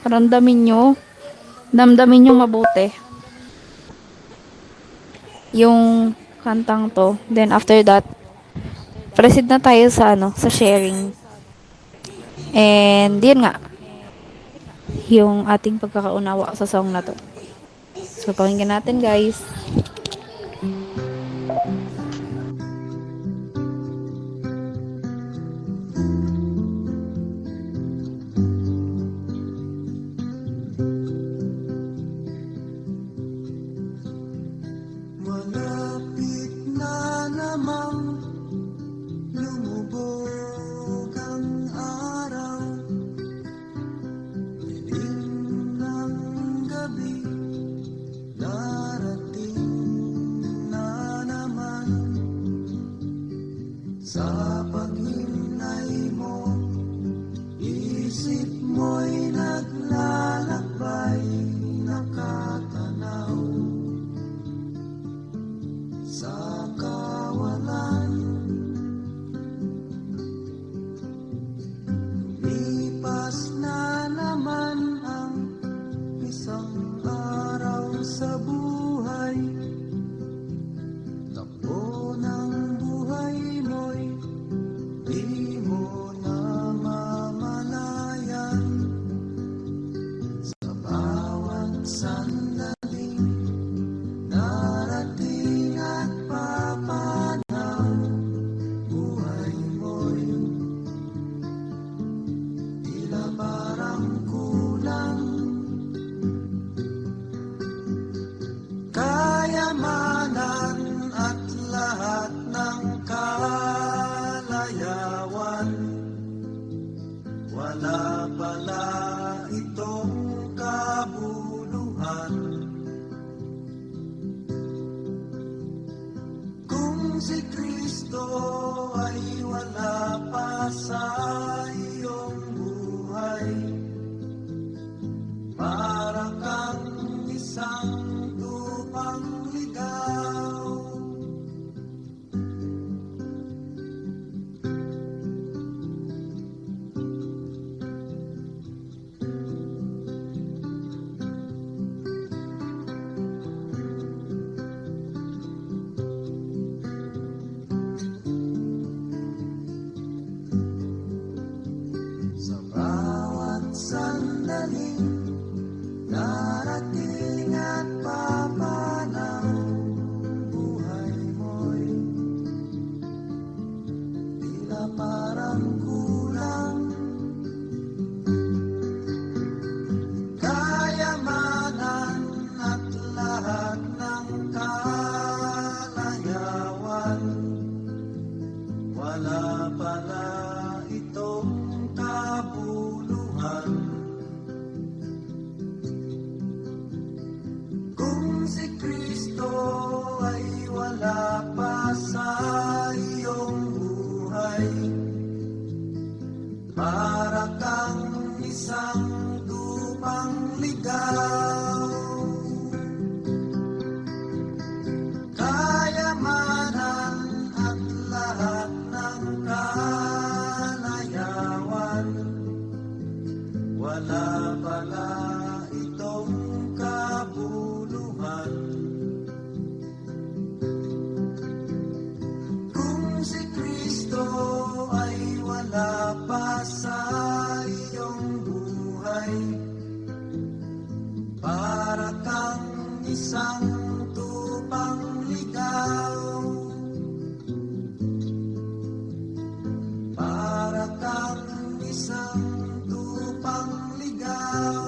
Speaker 3: damdamin nyo mabuti yung kantang to. Then after that, proceed na tayo sa sa sharing. And yun nga, yung ating pagkakaunawa sa song na to. So, pakinggan natin guys.
Speaker 5: Malapit na namang lumubog ang araw, dilim ng gabi, darating na naman. Sa paghimlay mo, isip mo'y naglalakbay, nakatanaw ng kalayawan. Wala pala itong kabuluhan. Kung si Kristo ay wala pa sa iyong buhay, para kang isang tupang ligaw. Sa bawat sandaling darating at papanaw, buhay mo'y tila parang kulang. Kayamanan at lahat ng kalayawan, wala pala itong kabuluhan. Kung si Kristo ay wala pa sa iyong buhay, para kang isang tupang ligaw. Kayamanan at lahat ng kalayawan, wala pala itong kabuluhan. Kung si Kristo ay wala pa sa iyong buhay, para kang isang tupang ligaw. Para kang isang tupang ligaw.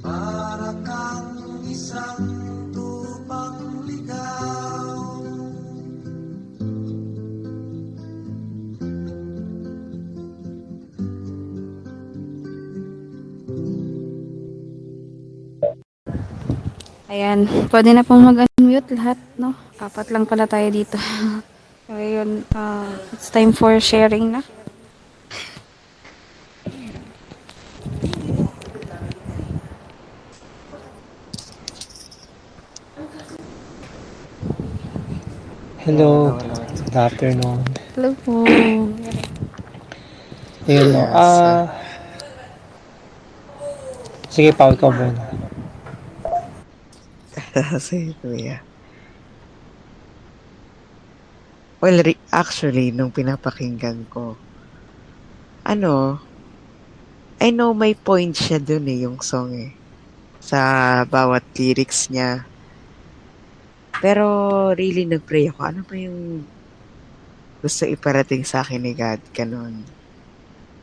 Speaker 5: Para kang isang tupang ligaw.
Speaker 3: Ayan, pwede na pong mag-unmute lahat, no? 4 lang pala tayo dito. So, ayun, it's time for sharing na.
Speaker 1: Hello, good afternoon.
Speaker 3: Hello po.
Speaker 1: Ayun, no. Sige, Pao, ikaw muna.
Speaker 4: Sige, kuya. Well, actually, nung pinapakinggan ko, I know may point siya dun yung song sa bawat lyrics niya. Pero really nag-pray ako, ano ba yung gusto iparating sa akin ni God? Ganun.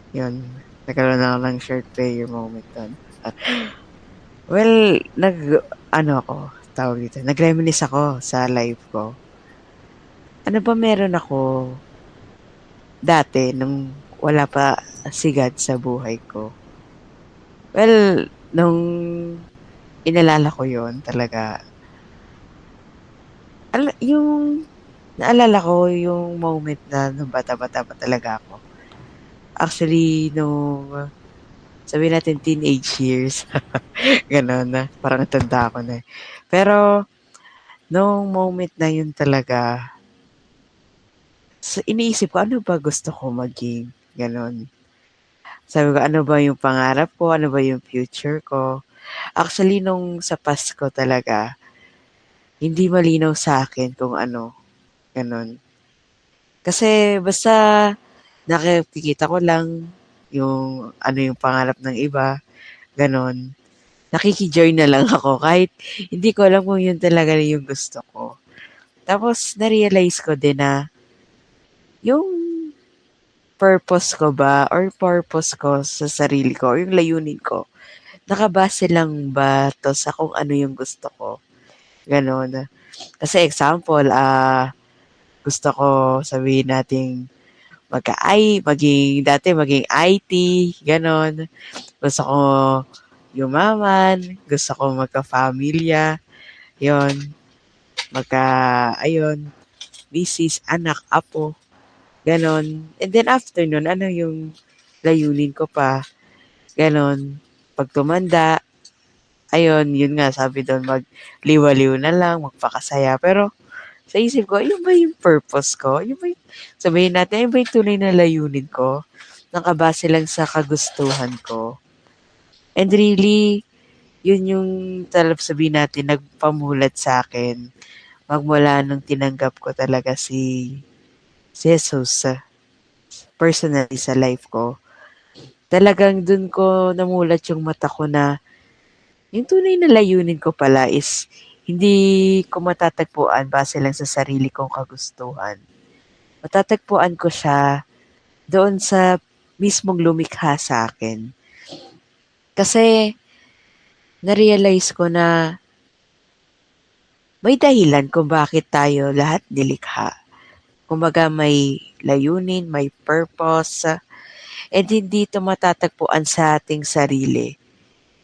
Speaker 4: Yun. Nagkaroon ako ng short prayer moment dun. Well, nag-reminisce ako sa life ko. Ano ba meron ako dati nung wala pa si God sa buhay ko? Well, nung inalala ko yon talaga, naalala ko yung moment na nung bata-bata pa talaga ako. Actually, nung sabihin natin teenage years, gano'n na, parang natanda ako na. Pero, nung moment na yun talaga, iniisip ko, ano ba gusto ko maging? Gano'n. Sabi ko, ano ba yung pangarap ko? Ano ba yung future ko? Actually, nung sa Pasko talaga, hindi malinaw sa akin kung ano. Ganon. Kasi basta nakikita ko lang yung ano yung pangarap ng iba. Ganon. Nakikijoy na lang ako kahit hindi ko alam kung yun talaga yung gusto ko. Tapos, na-realize ko din na yung purpose ko ba or purpose ko sa sarili ko, yung layunin ko, nakabase lang ba to sa kung ano yung gusto ko? Gano'n. Kasi example, gusto ko sabihin nating maging IT, gano'n. Gusto ko yumaman, gusto ko magka-pamilya, yon ayun, misis, anak, apo, gano'n. And then after nun, ano yung layunin ko pa, gano'n. Pag tumanda, ayun, yun nga, sabi doon, magliwaliw na lang, magpakasaya. Pero sa isip ko, yun ba yung purpose ko? Yun ba yung, sabihin natin, yun ba yung tunay na layunin ko? Nakabase lang sa kagustuhan ko. And really, yun yung sabihin natin, nagpamulat sa akin magmula nung tinanggap ko talaga si Jesus personally sa life ko. Talagang dun ko namulat yung mata ko na yung tunay na layunin ko pala is hindi ko matatagpuan base lang sa sarili kong kagustuhan. Matatagpuan ko siya doon sa mismong lumikha sa akin. Kasi na-realize ko na may dahilan kung bakit tayo lahat nilikha. Kumbaga may layunin, may purpose, and hindi ito matatagpuan sa ating sarili.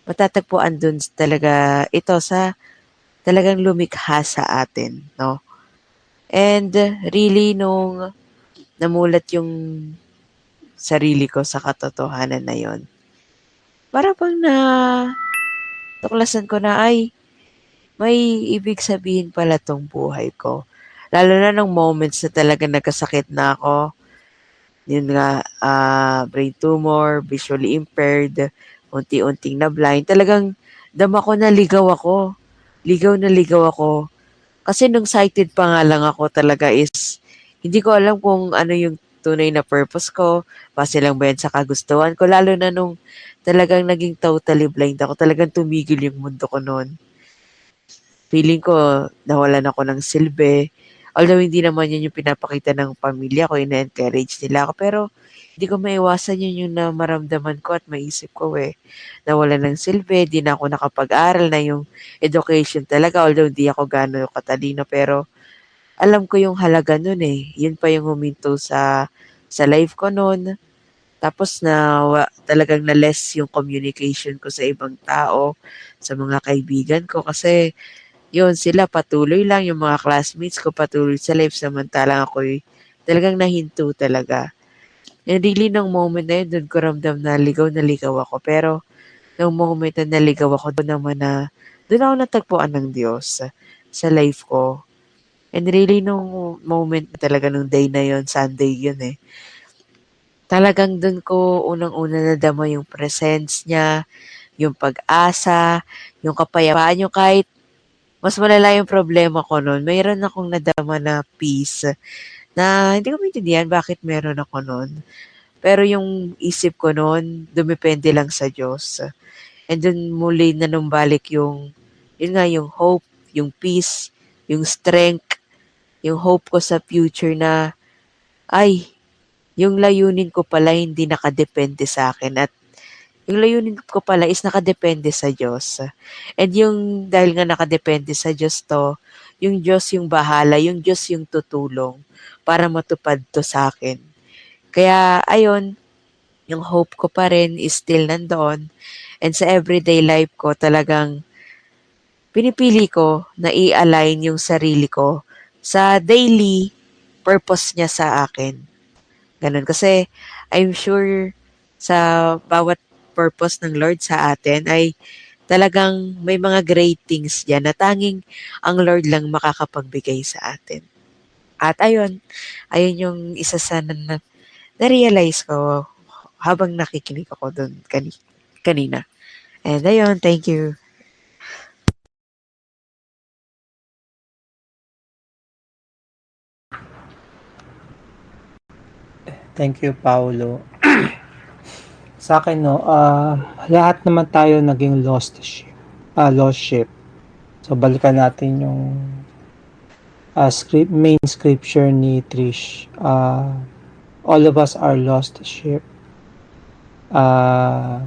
Speaker 4: Matatagpuan dun talaga ito sa talagang lumikha sa atin, no? And really, nung namulat yung sarili ko sa katotohanan na yon, para bang tuklasan ko na ay may ibig sabihin pala tong buhay ko. Lalo na nung moments na talaga nagkasakit na ako, yun nga, brain tumor, visually impaired, unti-unting na blind. Talagang dama ko na ligaw ako. Ligaw na ligaw ako. Kasi nung sighted pa nga lang ako talaga is, hindi ko alam kung ano yung tunay na purpose ko. Base lang ba yan sa kagustuhan ko. Lalo na nung talagang naging totally blind ako. Talagang tumigil yung mundo ko noon. Feeling ko nawalan ako ng silbi. Although hindi naman yun yung pinapakita ng pamilya ko, ina-encourage nila ako. Pero hindi ko maiwasan yun yung na maramdaman ko at maisip ko nawalan ng silbi, di na ako nakapag-aral na yung education talaga. Although hindi ako gano'n katalino, pero alam ko yung halaga nun eh. Yun pa yung huminto sa life ko nun. Tapos talagang na-less yung communication ko sa ibang tao, sa mga kaibigan ko. Kasi yun, sila patuloy lang, yung mga classmates ko patuloy sa life, samantalang ako'y talagang nahinto talaga. And really, nung moment na yun, doon ko ramdam na ligaw ako. Pero, nung moment na naligaw ako, doon naman doon ako natagpuan ng Diyos sa life ko. And really, nung moment na talaga, nung day na yun, Sunday yun eh, talagang doon ko unang-una nadama yung presence niya, yung pag-asa, yung kapayapaan, yung kahit mas malala yung problema ko nun, mayroon akong nadama na peace na hindi ko maintindihan bakit meron ako nun. Pero yung isip ko nun, dumepende lang sa Diyos. And dun muli nanumbalik yun nga, yung hope, yung peace, yung strength, yung hope ko sa future na, ay, yung layunin ko pala hindi nakadepende sa akin at yung layunin ko pala is nakadepende sa Diyos. And yung dahil nga nakadepende sa Diyos to, yung Diyos yung bahala, yung Diyos yung tutulong para matupad to sa akin. Kaya ayun, yung hope ko pa rin is still nandoon. And sa everyday life ko talagang pinipili ko na i-align yung sarili ko sa daily purpose niya sa akin. Ganun. Kasi I'm sure sa bawat purpose ng Lord sa atin ay talagang may mga great things diyan na tanging ang Lord lang makakapagbigay sa atin. At ayun yung isa sa na-realize ko habang nakikinig ako doon kanina. And ayun, thank you.
Speaker 1: Thank you, Paulo. Sa akin, no, lahat naman tayo naging lost ship. Lost ship. So, balikan natin yung main scripture ni Trish. All of us are lost sheep.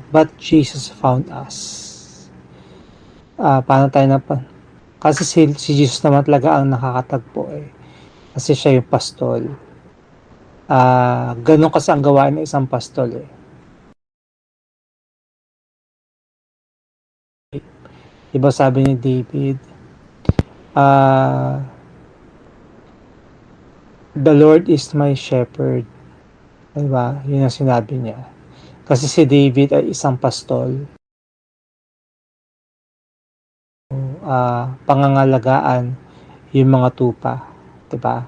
Speaker 1: But Jesus found us. Paano tayo Kasi si Jesus naman talaga ang nakakatagpo eh. Kasi siya yung pastol. Ganun kasi ang gawain ng isang pastol eh. Diba sabi ni David, the Lord is my shepherd. Diba? Yun ang sinabi niya. Kasi si David ay isang pastol. Pangangalagaan yung mga tupa. Diba?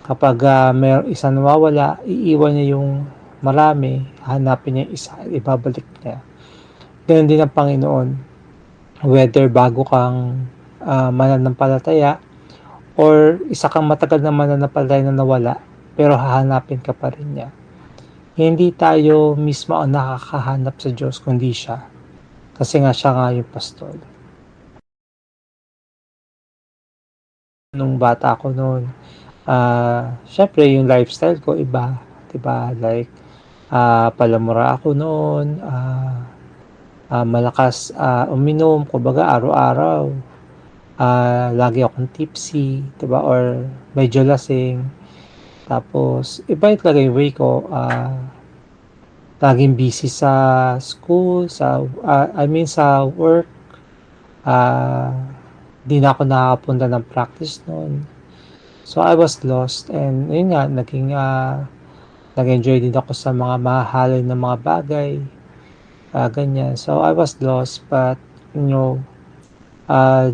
Speaker 1: Kapag mayroong isa nawawala, iiwan niya yung marami, hanapin niya isa, ibabalik niya. Ganun din ang Panginoon. Whether bago kang mananampalataya or isa kang matagal na mananampalataya na nawala, pero hahanapin ka pa rin niya. Hindi tayo mismo ang nakakahanap sa Diyos, kundi siya. Kasi nga siya nga yung pastol. Nung bata ako noon, syempre yung lifestyle ko iba, 'di ba? Like palamura ako noon, malakas uminom, kumbaga araw-araw. Lagi akong tipsy, 'di ba? Or medyo lasing. Tapos iba yung talaga yung way ko, laging busy sa school, sa sa work. Di na ako nakakapunta ng practice noon. So I was lost and yun nga, nag-enjoy din ako sa mga mahahalin na mga bagay, ganyan. So I was lost, but you know,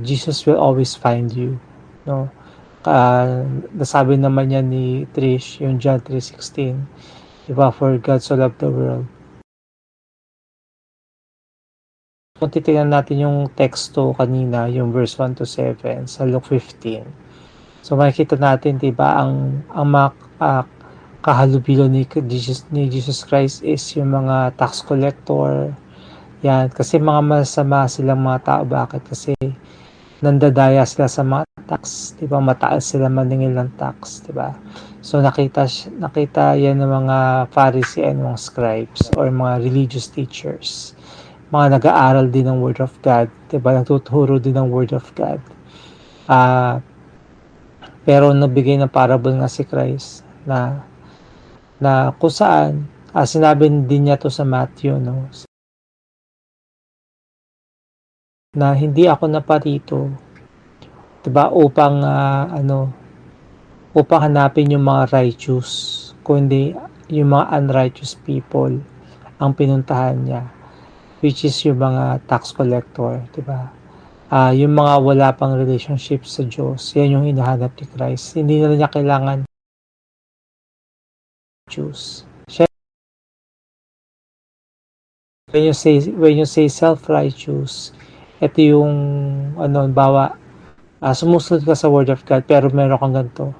Speaker 1: Jesus will always find you, no? Nasabi naman niya ni Trish, yung John 3:16, diba, for God so loved the world. Kung titignan natin yung teksto kanina, yung verse 1 to 7 sa Luke 15. So makikita natin, diba, ang mga kahalubilo ni Jesus Christ is yung mga tax collector. Yan, kasi mga masama silang mga tao. Bakit? Kasi nandadaya sila sa mga tax, 'di ba? Mataas sila maningil ng tax, 'di ba? So nakita yan ng mga Pharisee and mga scribes or mga religious teachers. Mga nag-aaral din ng Word of God, 'di ba? Nagtuturo din ng Word of God. Pero nabigay ng parable nga si Christ na kung saan sinabi din niya to sa Matthew, no? Na hindi ako naparito, 'di ba, upang hanapin yung mga righteous, kundi yung mga unrighteous people ang pinuntahan niya, which is yung mga tax collector, 'di ba? Yung mga wala pang relationship sa Diyos, yan yung hinahanap ni Christ. Hindi na niya kailangan choose. When you say self-righteous, ito yung bawa, sumusunod ka sa Word of God pero meron kang ganito.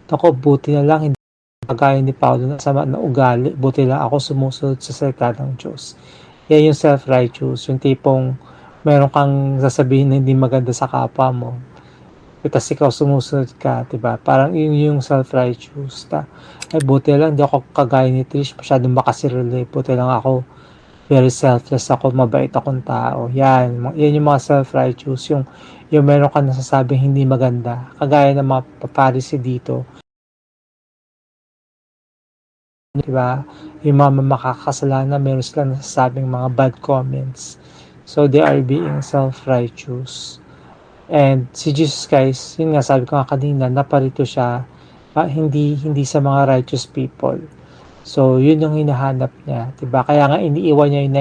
Speaker 1: Ako, buti na lang hindi kagaya ni Paulo na sama na ugali, buti lang ako sumusunod sa salita ng Diyos. Yan yung self-righteous, yung tipong meron kang sasabihin na hindi maganda sa kapwa mo, tapos ikaw sumusunod ka, diba? Parang yung self-righteous. Ay, buti lang, hindi ako kagaya ni Trish, masyadong makasirili, buti lang ako, very selfless ako, mabait akong tao. Yan yung mga self-righteous, yung meron ka nasasabing hindi maganda, kagaya ng mga Pharisee dito, diba? Yung mga makakasalanan, meron silang nasasabing mga bad comments. So they are being self-righteous. And si Jesus Christ, yun nga sabi ko nga kanina, naparito siya hindi sa mga righteous people. So yun yung hinahanap niya, diba? Kaya nga iniiwan niya yung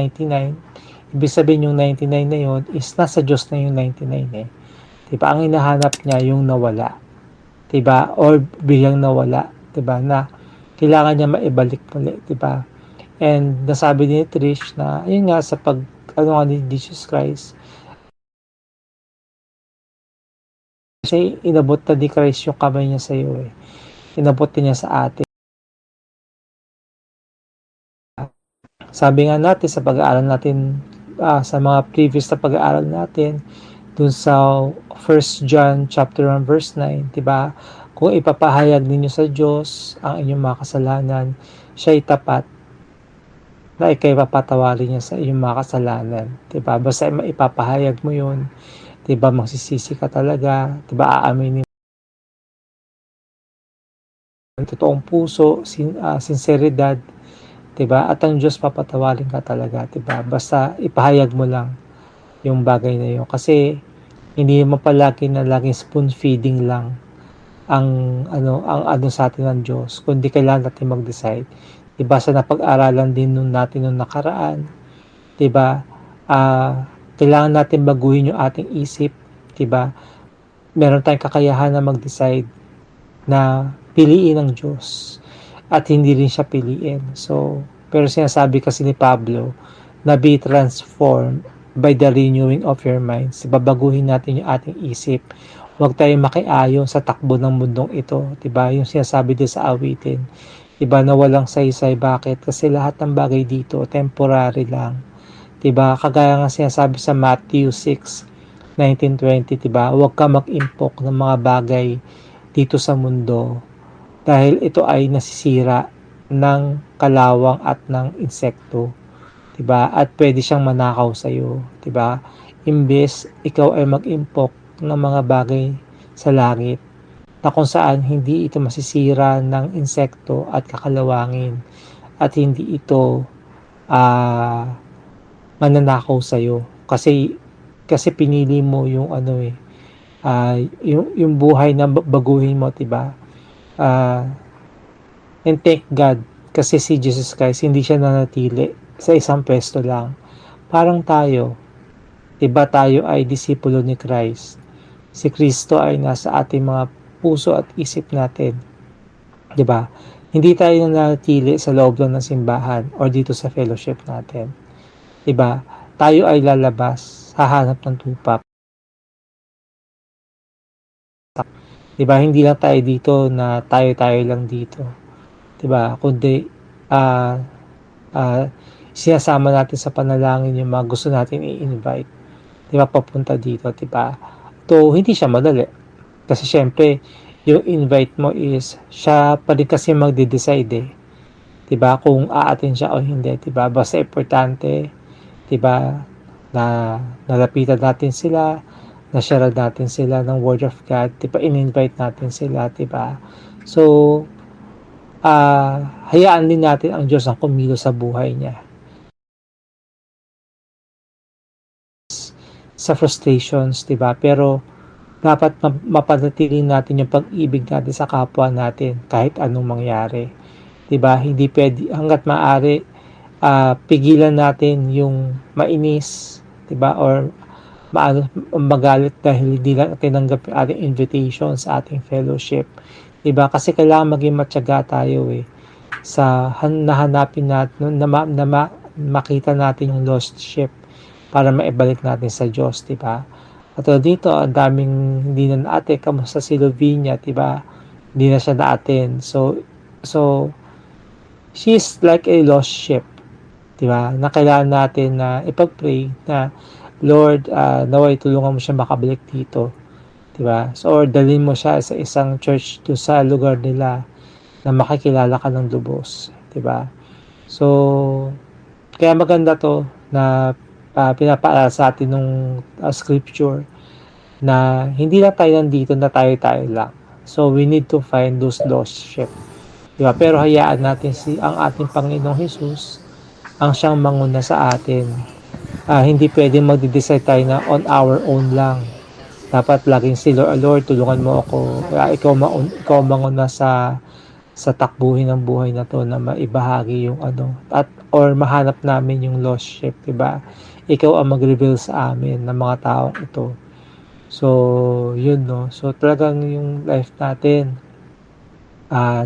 Speaker 1: 99. Ibig sabihin yung 99 na yun is nasa Diyos na yung 99 eh. Diba? Ang hinahanap niya yung nawala. Diba? Or biglang nawala. Diba? Na kailangan niya maibalik muli. Diba? And nasabi ni Trish na yun nga sa ni Jesus Christ, kasi inabot na ni Christ yung kamay niya sa iyo eh. Inabot niya sa atin. Sabi nga natin sa pag-aaral natin, sa mga previous na pag-aaral natin, dun sa 1 John chapter 1 verse 9, diba? Kung ipapahayag ninyo sa Diyos ang inyong mga kasalanan, siya'y tapat na ikay papatawarin niya sa inyong mga kasalanan, diba? Basta ipapahayag mo yun, 'Di ba magsisisi ka talaga, 'di ba aaminin mo ang totoong puso, sinseridad, 'di ba? At ang Diyos papatawarin ka talaga, 'di ba? Basta ipahayag mo lang yung bagay na yun. Kasi hindi naman palagi na laging spoon feeding lang ang ano sa atin ng Diyos, kundi kailangan natin mag-decide. 'Di ba sa napag-aralan din natin nung nakaraan, 'di ba? Kailangan natin baguhin yung ating isip, 'di ba? Meron tayong kakayahan na mag-decide na piliin ng Diyos at hindi rin siya piliin. So, pero sinasabi kasi ni Pablo na be transformed by the renewing of your minds. Babaguhin natin yung ating isip. Huwag tayong makiayon sa takbo ng mundong ito. Diba? Yung sinasabi din sa awitin. Diba? Na walang saysay. Bakit? Kasi lahat ng bagay dito, temporary lang. Diba? Kagaya nga sinasabi sa Matthew 6:19-20, diba? Huwag ka mag-impok ng mga bagay dito sa mundo dahil ito ay nasisira ng kalawang at ng insekto, 'di ba? At pwede siyang manakaw sa iyo, 'di ba? Imbes ikaw ay mag-impok ng mga bagay sa langit na kung saan hindi ito masisira ng insekto at kakalawangin at hindi ito mananakaw sa iyo kasi pinili mo yung yung buhay na baguhin mo, 'di ba? And thank God kasi si Jesus Christ hindi siya nanatili sa isang pwesto lang. Parang tayo, 'di ba tayo ay disipulo ni Christ. Si Kristo ay nasa ating mga puso at isip natin, 'di ba? Hindi tayo nananatili sa loob lang ng simbahan or dito sa fellowship natin. 'Di ba? Tayo ay lalabas, hahanap ng tupa. 'Di ba? Hindi lang tayo dito na tayo-tayo lang dito. 'Di ba? Kundi ah sinasama natin sa panalangin yung mga gusto natin i-invite. 'Di ba? Papunta dito, 'di ba? To hindi siya madali. Kasi syempre, yung invite mo is siya pa rin kasi magde-decide eh. 'Di ba? Kung aatin siya o hindi, 'di ba? Basta importante, 'di ba? Na nalapitan natin sila, na-share natin sila ng Word of God, 'di ba? In-invite natin sila, 'di ba? So, hayaan din natin ang Diyos ang kumilos sa buhay niya. Sa frustrations, 'di ba? Pero dapat mapanatili natin yung pag-ibig natin sa kapwa natin kahit anong mangyari. 'Di ba? Hindi pwede hangga't maaari pigilan natin yung mainis, 'di ba? Or magalit dahil hindi lang tinanggap yung ating invitation sa ating fellowship. 'Di ba? Kasi kailangan maging matyaga tayo sa nahanapin natin makita natin yung lost sheep para maibalik natin sa Diyos, 'di ba? At dito, ang daming hindi na natin. Kamusta si Lavinia, 'di ba? Hindi na siya naatin. So she's like a lost sheep, 'di ba? Na kailangan natin na ipag-pray na Lord, naway tulungan mo siya makabalik dito, 'di ba? So or dalhin mo siya sa isang church to sa lugar nila na makikilala ka ng lubos, 'di ba? So kaya maganda to na pinapaalala sa atin nung scripture na hindi lang tayo nandito na tayo-tayo lang. So we need to find those lost sheep. Diba? Pero hayaan natin ang ating Panginoong Hesus ang siyang manguna sa atin. Hindi pwedeng magde-decide tayo na on our own lang. Dapat laging si Lord, tulungan mo ako. Ikaw manguna sa takbuhin ng buhay na to na maibahagi yung or mahanap namin yung lost sheep, diba? Ikaw ang mag-reveal sa amin ng mga taong ito. So, yun no. So, talagang yung life natin,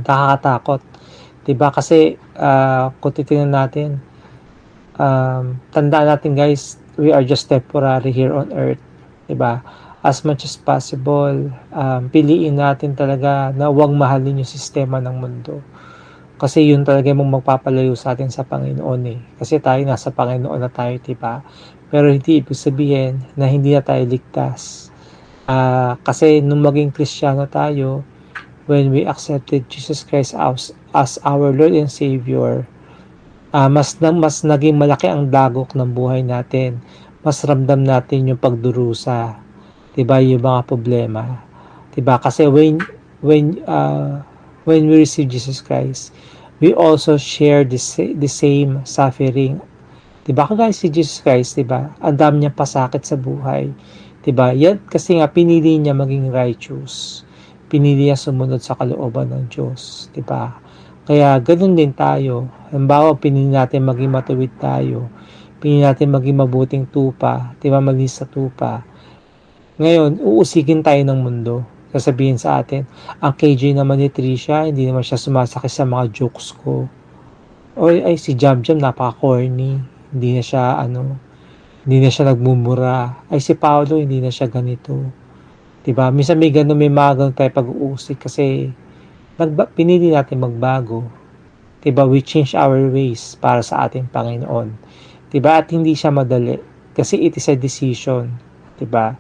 Speaker 1: nakakatakot. Diba? Kasi, kung titingnan natin, tandaan natin guys, we are just temporary here on earth. Diba? As much as possible, piliin natin talaga na huwag mahalin yung sistema ng mundo. Kasi yun talaga mong magpapalayo sa atin sa Panginoon Kasi tayo nasa Panginoon na tayo, diba? Pero hindi ibig sabihin na hindi na tayo ligtas. Kasi nung maging Kristiyano tayo, when we accepted Jesus Christ as our Lord and Savior, mas naging malaki ang dagok ng buhay natin. Mas ramdam natin yung pagdurusa. 'di ba, yung mga problema, 'di ba? Kasi when we receive Jesus Christ, we also share the same suffering. 'Di ba kagaya si Jesus Christ, 'di ba? Ang dami niyang pasakit sa buhay. 'Di ba? Yan kasi nga pinili niya maging righteous. Pinili niya sumunod sa kalooban ng Diyos, 'di ba? Kaya ganoon din tayo. Halimbawa, pinili natin maging matuwid tayo. Pinili natin maging mabuting tupa, 'di ba? Malinis sa tupa. Ngayon, uusigin tayo ng mundo. Sasabihin sa atin, ang KJ naman ni Trisha, hindi naman siya sumasakit sa mga jokes ko. O ay si Jam Jam napaka-corny. Hindi na siya nagmumura. Ay si Paolo, hindi na siya ganito. 'Di ba? Minsan may mga ganun tayo pag-uusig kasi pinili natin magbago. 'Di ba? We change our ways para sa ating Panginoon. 'Di ba? At hindi siya madali kasi it is a decision, 'di ba?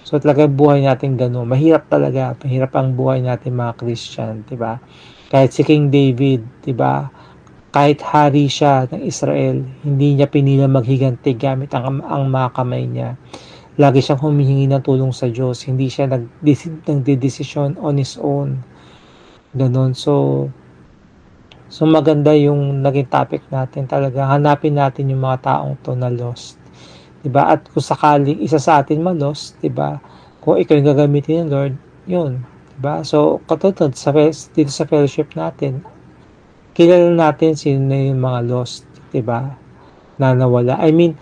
Speaker 1: So talaga buhay natin gano'n. Mahirap talaga. Mahirap ang buhay natin mga Christian, 'di ba? Kahit si King David, 'di ba? Kahit hari siya ng Israel, hindi niya pinilang maghiganti gamit ang mga kamay niya. Lagi siyang humihingi ng tulong sa Diyos. Hindi siya nagdedesisyon on his own. Ganon. So maganda yung naging topic natin talaga. Hanapin natin yung mga taong to na lost. 'Di ba? At kung sakaling isa sa atin ma-lost, 'di ba? Kung ikaw yung gagamitin ng Lord, yun. 'Di ba? So katulad dito sa fellowship natin, kilala natin sino na yung mga lost, 'di ba? Na nawala. I mean,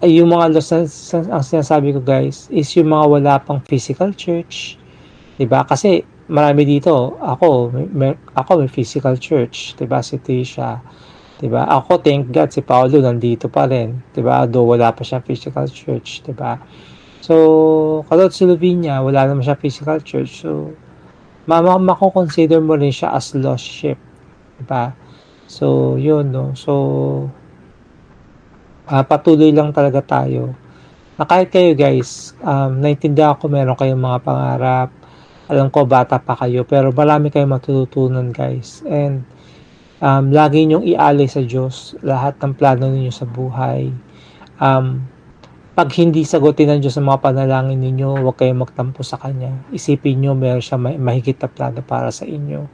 Speaker 1: yung mga lost ang sinasabi ko guys is yung mga wala pang physical church, 'di ba? Kasi marami dito, ako may physical church, 'di ba? Si Tisha, 'di ba? Ako, thank God, si Paolo nandito pa rin, 'di ba? Though wala pa siyang physical church, 'di ba? So, katulad si Lavinia, wala naman siya physical church. So, mako-consider mo rin siya as lost sheep, 'di ba? So, yun, no? So, patuloy lang talaga tayo. Na kahit kayo guys, naintindihan ko meron kayong mga pangarap. Alam ko bata pa kayo, pero marami kayong matututunan guys. And lagi nyong ialay sa Diyos lahat ng plano ninyo sa buhay. Pag hindi sagutin ng Diyos ang mga panalangin ninyo, huwag kayong magtampo sa Kanya. Isipin nyo meron siya mahigit na plano para sa inyo.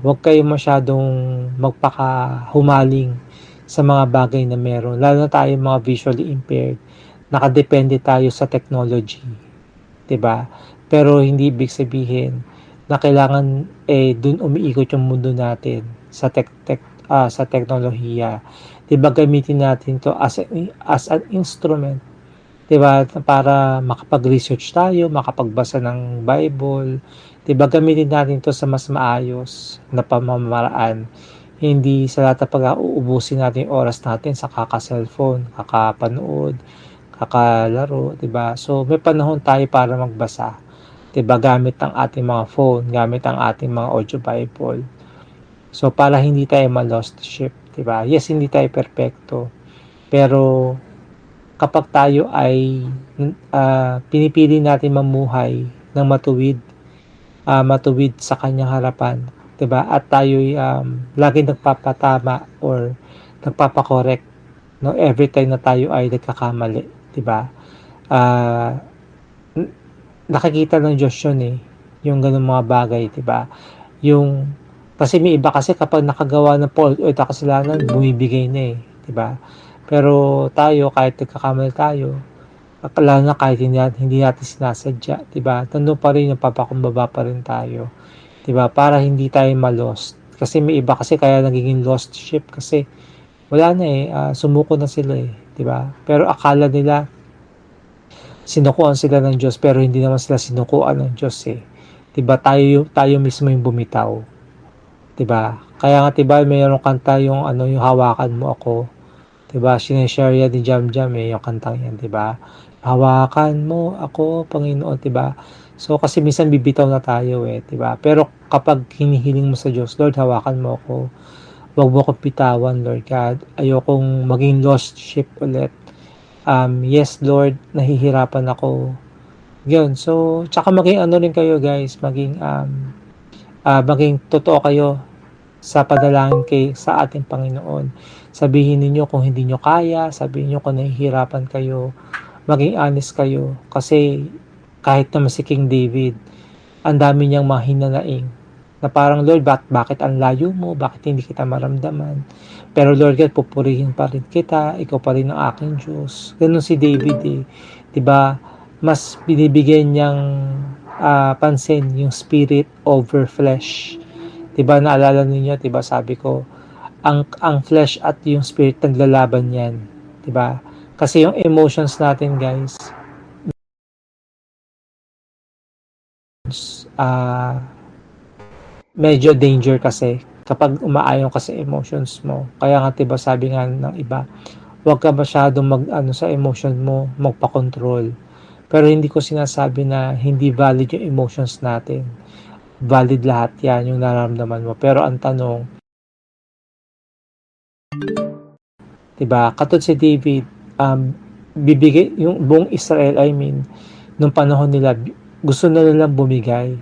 Speaker 1: Huwag kayong masyadong magpakahumaling sa mga bagay na meron. Lalo na tayo mga visually impaired. Nakadepende tayo sa technology. 'Di ba? Pero hindi ibig sabihin na kailangan dun umiikot yung mundo natin sa sa teknolohiya. 'Di ba gamitin natin to as an instrument, 'di ba? Para makapag-research tayo, makapagbasa ng Bible, 'di ba? Gamitin natin to sa mas maayos na pamamaraan. Hindi sa lahat ng uubusin natin yung oras natin sa kaka-cellphone, kakapanood, kakalaro, 'di ba? So may panahon tayo para magbasa. 'Di ba? Gamit ang ating mga phone, gamit ang ating mga audio Bible. So para hindi tayo ma-lost ship, 'di ba? Yes, hindi tayo perpekto. Pero kapag tayo ay pinipili natin mamuhay ng matuwid sa kanyang harapan, 'di ba? At tayo'y laging nagpapatama or nagpapakorek, no, every time na tayo ay nagkakamali, 'di ba? Nakikita ng Diyos 'yun yung ganung mga bagay, 'di ba? Yung kasi may iba kasi kapag nakagawa ng fault o kasalanan, bumibigay na 'di ba? Pero tayo kahit nagkakamali tayo, lalo na kahit hindi natin sinasadya, 'di ba? Nandun pa rin, napapakumbaba pa rin tayo, 'di ba? Para hindi tayo ma-lost. Kasi may iba kasi kaya nagiging lost ship kasi wala na sumuko na sila 'di ba? Pero akala nila sinukuan sila ng Diyos pero hindi naman sila sinukuan ng Diyos 'Di ba? Tayo mismo yung bumitaw. 'Di ba? Kaya nga 'di ba mayroong kanta yung yung hawakan mo ako. 'Di ba? Sineshare yan ni Jam Jam yung kantang yan, 'di ba? Hawakan mo ako, Panginoon, 'di ba? So kasi minsan bibitaw na tayo 'di ba? Pero kapag hinihiling mo sa Diyos, Lord, hawakan mo ako. Huwag mo akong bitawan, Lord God. Ayokong maging lost sheep ulit. Yes, Lord, nahihirapan ako. Yun. So, tsaka maging rin kayo, guys. Maging totoo kayo sa panalangin sa ating Panginoon. Sabihin niyo kung hindi niyo kaya, sabihin niyo kung nahihirapan kayo, maging honest kayo. Kasi kahit naman si King David, ang dami niyang mga hinanaing na parang, Lord, bakit ang layo mo? Bakit hindi kita maramdaman? Pero Lord God, pupurihin pa rin kita. Ikaw pa rin ang aking Diyos. Ganun si David eh. 'Di ba? Mas binibigyan niyang pansin yung spirit over flesh. 'Di ba? Naalala niyo, 'di ba? Sabi ko, ang flesh at yung spirit naglalaban yan. 'Di ba? Kasi yung emotions natin, guys, ah medyo danger kasi kapag umaayon ka sa emotions mo. Kaya nga 'di ba sabi nga ng iba, huwag ka masyadong mag-ano sa emotion mo, magpa-control. Pero hindi ko sinasabi na hindi valid yung emotions natin. Valid lahat 'yan, yung nararamdaman mo. Pero ang tanong, 'di ba, katulad si David, bibigay yung buong Israel, I mean, nung panahon nila, gusto na nilang bumigay.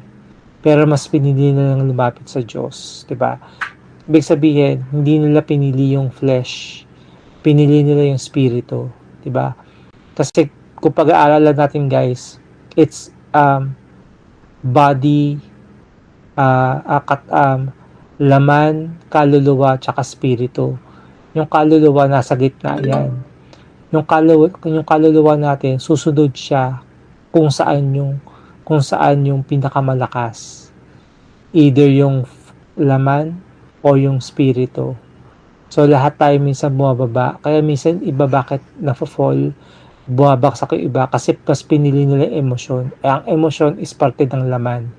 Speaker 1: Pero mas pinili nilang lumapit sa Diyos, 'di ba? Ibig sabihin, hindi nila pinili yung flesh. Pinili nila yung spirito, 'di ba? Kasi kung pag-aaralan natin, guys, it's body, laman, kaluluwa, tsaka spirito. Yung kaluluwa nasa gitna 'yan. Yung kaluluwa natin, susunod siya kung saan yung pinakamalakas. Either yung laman o yung spirito. So lahat tayo minsan bumababa. Kaya minsan iba bakit nafo-fall, bumabagsak yung iba kasi mas pinili nila yung emosyon. Ang emosyon is parte ng laman,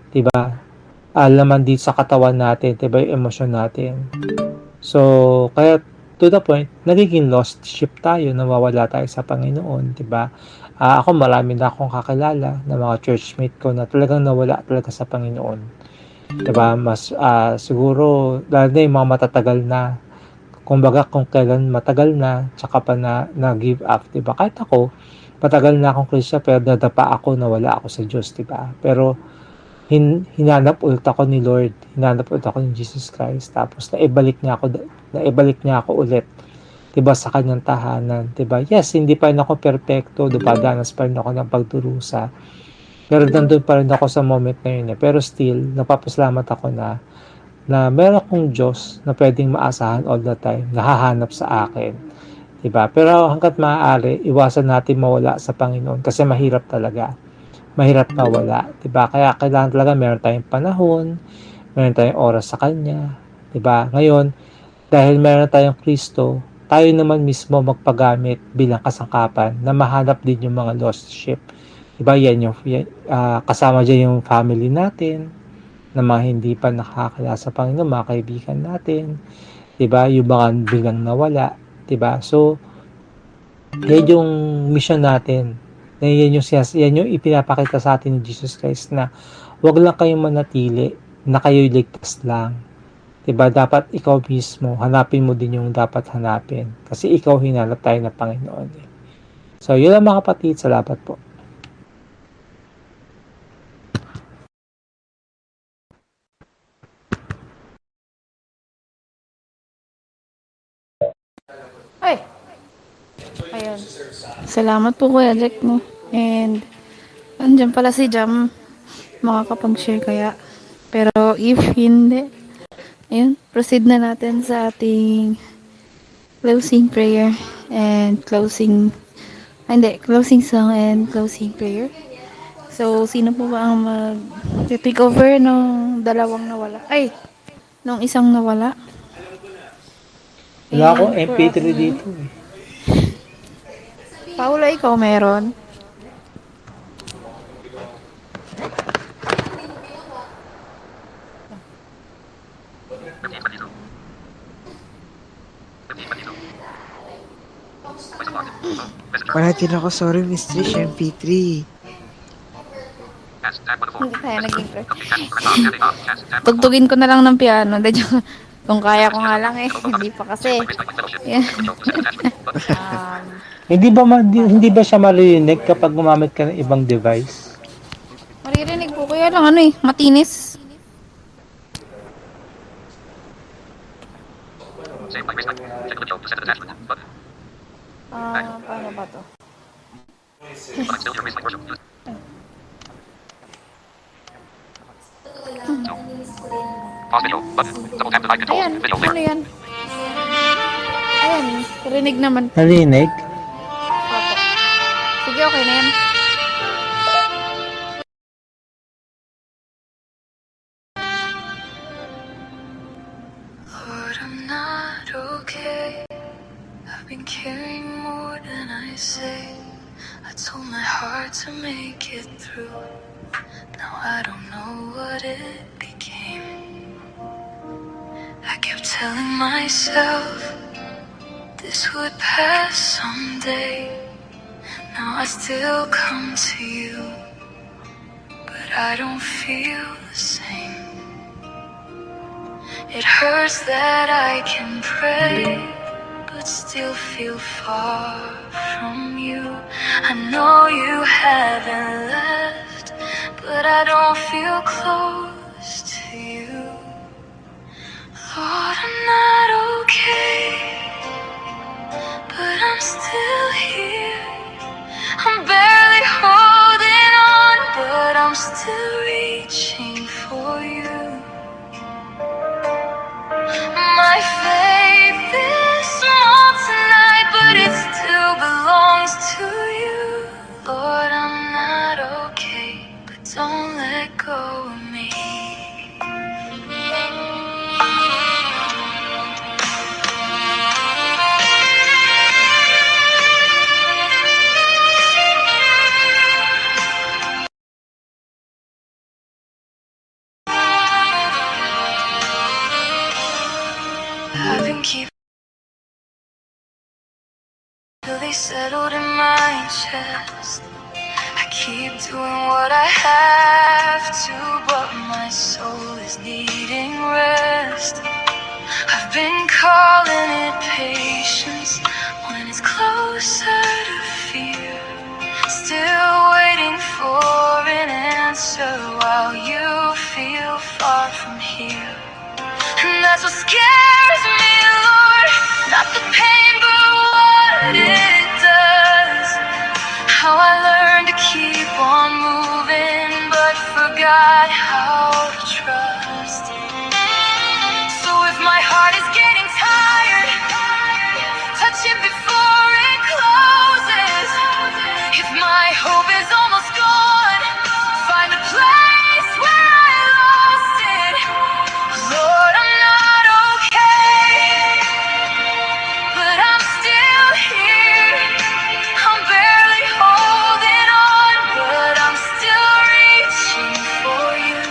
Speaker 1: 'di ba? Laman dito sa katawan natin, 'di ba, yung emosyon natin. So kaya to the point, nagiging lost ship tayo, nawawala tayo sa Panginoon, 'di ba? Ako marami na akong kakilala na mga churchmate ko na talagang nawala talaga sa Panginoon. 'Di ba? Mas siguro lalo na yung mga matatagal na, kumbaga kung kailan matagal na tsaka pa na give up, 'di ba? Kahit ako, matagal na akong Christian pero nadapa ako, nawala ako sa Diyos, 'di ba? Pero hinanap ulit ako ni Lord, hinanap ulit ako ni Jesus Christ, tapos naibalik niya ako ulit, 'di ba, sa kanyang tahanan, 'di ba? Yes, hindi pa rin ako perpekto, dumadanas pa rin ako ng pagdurusa. Pero nandun pa rin ako sa moment na yun eh. Pero still, napapasalamat ako na meron akong Diyos na pwedeng maasahan all the time, nahahanap sa akin. 'Di ba? Pero hangga't maaari, iwasan natin mawala sa Panginoon kasi mahirap talaga. Mahirap mawala, 'di ba? Kaya kailangan talaga meron tayong panahon, meron tayong oras sa Kanya, 'di ba? Ngayon, dahil meron tayong Kristo, tayo naman mismo magpagamit bilang kasangkapan na mahanap din yung mga lost sheep. 'Di ba? Kasama diyan yung family natin, na mga hindi pa nakakakilala sa Panginoon, mga kaibigan natin, 'di ba? Yung mga biglang nawala, 'di ba? So, yan yung mission natin. Yan yung ipinapakita sa atin ni Jesus Christ na wag lang kayong manatili na kayo'y ligtas lang. 'Di ba? Dapat ikaw mismo, hanapin mo din yung dapat hanapin. Kasi ikaw hinanap tayo ng Panginoon eh. So, yun lang mga kapatid. Salamat po.
Speaker 3: Ay! Ayun. Salamat po Kuya Jack, no? And, andyan pala si Jam. Makakapag-share kaya. Pero, if hindi, ayun, proceed na natin sa ating closing prayer and closing song and closing prayer. So, sino po ba ang mag-take over nung dalawang nawala? Ay, nung isang nawala?
Speaker 1: Wala akong
Speaker 3: And for
Speaker 1: MP3
Speaker 3: ako-
Speaker 1: dito eh.
Speaker 3: Paula, ikaw meron?
Speaker 4: Wala din ako, sorry, Miss Trish, MP3.
Speaker 3: Hindi kaya naging tugtugin ko na lang ng piano. Kung kaya ko nga lang eh. Hindi pa kasi. Yeah.
Speaker 1: Hindi ba siya maririnig kapag gumamit ka ng ibang device?
Speaker 3: Maririnig ko. Kaya lang ano eh. Matinis. Paano ba to? Ayan, ano yan? Ayan, rinig naman.
Speaker 1: Narinig?
Speaker 3: Opo. Sige, okay na yan.
Speaker 6: Lord, I'm not okay. I've been carrying more than I say. I told my heart to make it through. Now I don't know what it became. I kept telling myself this would pass someday. Now I still come to you, but I don't feel the same. It hurts that I can pray, but still feel far from you. I know you haven't left, but I don't feel close to you. Lord, I'm not okay, but I'm still here. I'm barely holding on, but I'm still reaching for you. My faith is small tonight, but it still belongs to you. Lord, I'm not okay, but don't let go of me. I've been keeping till they settled in my chest. I keep doing what I have to, but my soul is needing rest. I've been calling it patience when it's closer to fear. Still waiting for an answer while you feel far from here. And that's what scares me, Lord. Not the pain, but what it does. How I learned to keep on moving, but forgot how to trust. So if my heart is getting tired, touch it before it closes. If my hope is almost gone, find a place where I lost it. Lord, I'm not okay, but I'm still here. I'm barely holding on, but I'm still reaching for you.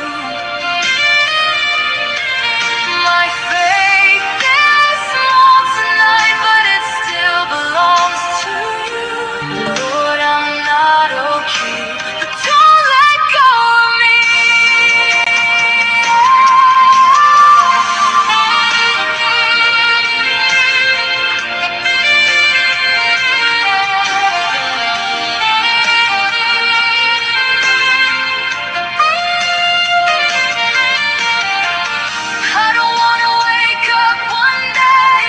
Speaker 6: My faith is small tonight, but it still belongs to you. Lord, I'm not okay, but don't let go of me. I don't wanna wake up one day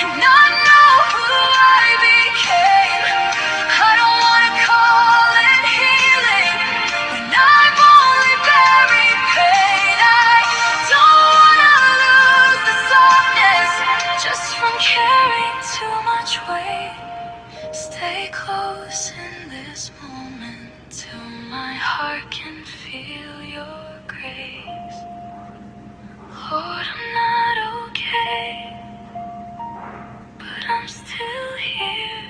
Speaker 6: and not know who I became. I don't wanna call it healing when I've only buried pain. I don't wanna lose the softness just from carrying too much weight. Stay close in this moment till my heart can feel your grace. Lord, I'm not okay, but I'm still here.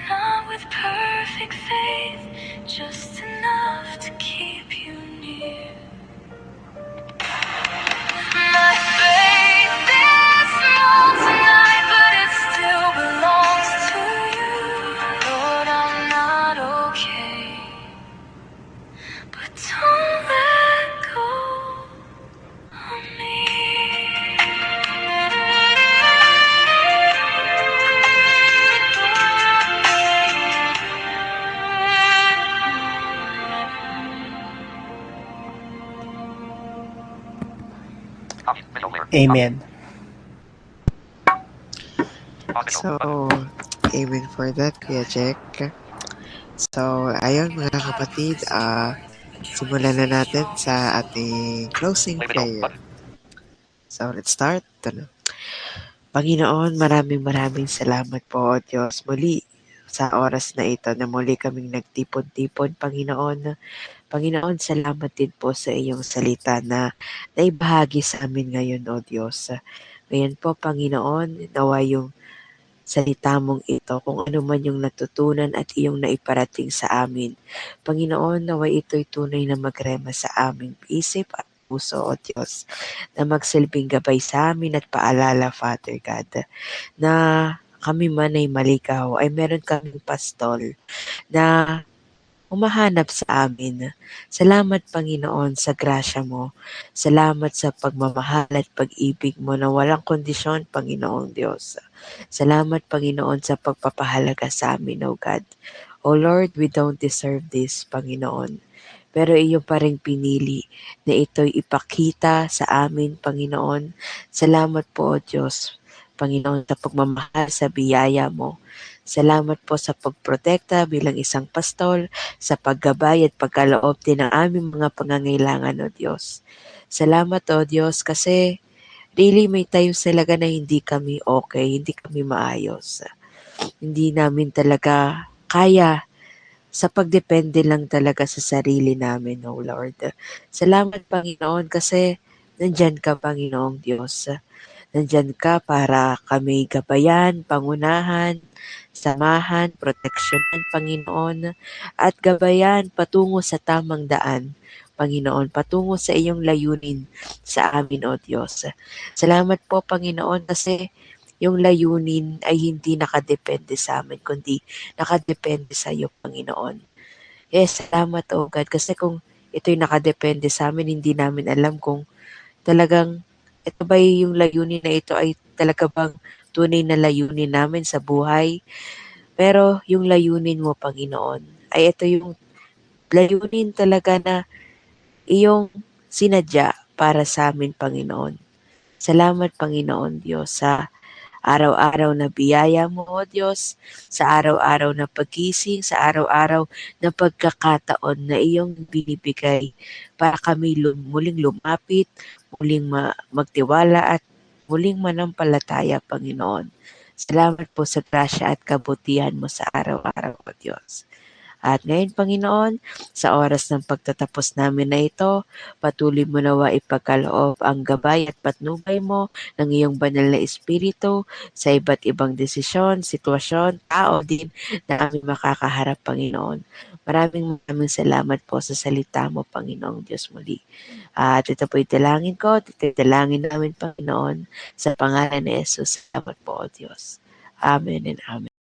Speaker 6: Not with perfect faith, just enough to keep you near. My faith is small tonight, but it still belongs to you. Lord, I'm not okay, but don't let go of me.
Speaker 1: Amen.
Speaker 4: So, amen for that, Kuya Jack. So, ayun mga kapatid, simulan na natin sa ating closing prayer. So, let's start. Panginoon, maraming salamat po, O Diyos, muli sa oras na ito na muli kaming nagtipon-tipon, Panginoon. Panginoon, salamat din po sa iyong salita na naibahagi sa amin ngayon, O Diyos. Ngayon po, Panginoon, nawa yung salita mong ito, kung ano man yung natutunan at iyong naiparating sa amin. Panginoon, nawa ito'y tunay na magrema sa aming isip at puso, O Diyos, na magsilbing gabay sa amin at paalala, Father God, na kami man ay maligaw, ay meron kaming pastol na humahanap sa amin. Salamat, Panginoon, sa grasya mo. Salamat sa pagmamahal at pag-ibig mo na walang kondisyon, Panginoong Diyos. Salamat, Panginoon, sa pagpapahalaga sa amin, O God. O Lord, we don't deserve this, Panginoon. Pero iyo pa rin pinili na ito'y ipakita sa amin, Panginoon. Salamat po, O Diyos, Panginoon, sa pagmamahal sa biyaya mo. Salamat po sa pagprotekta bilang isang pastol, sa paggabay at pagkaloob din ng aming mga pangangailangan, O Diyos. Salamat, O Diyos, kasi really may times talaga na hindi kami okay, hindi kami maayos. Hindi namin talaga kaya sa pagdepende lang talaga sa sarili namin, O Lord. Salamat, Panginoon, kasi nandyan ka, Panginoong Diyos. Nandyan ka para kami gabayan, pangunahan, samahan, proteksyonan, Panginoon, at gabayan patungo sa tamang daan, Panginoon, patungo sa iyong layunin sa amin, O Diyos. Salamat po, Panginoon, kasi yung layunin ay hindi nakadepende sa amin, kundi nakadepende sa iyo, Panginoon. Yes, salamat, O God, kasi kung ito'y nakadepende sa amin, hindi namin alam kung talagang ito ba yung layunin na ito ay talaga bang tunay na layunin namin sa buhay. Pero yung layunin mo, Panginoon, ay ito yung layunin talaga na iyong sinadya para sa amin, Panginoon. Salamat, Panginoon Diyos, sa araw-araw na biyaya mo, O Diyos, sa araw-araw na pagising, sa araw-araw na pagkakataon na iyong binibigay para kami muling lumapit, muling magtiwala at muling manampalataya, Panginoon. Salamat po sa grasya at kabutihan mo sa araw-araw, O Diyos. At ngayon, Panginoon, sa oras ng pagtatapos namin na ito, patuloy mo nawa ipagkaloob ang gabay at patnubay mo ng iyong banal na espiritu sa iba't ibang desisyon, sitwasyon, tao din na aming makakaharap, Panginoon. Maraming salamat po sa salita mo, Panginoong Diyos muli. At ito po'y dalangin ko, ito dalangin namin, Panginoon, sa pangalan ni Jesus. Salamat po, O Diyos. Amen and Amen.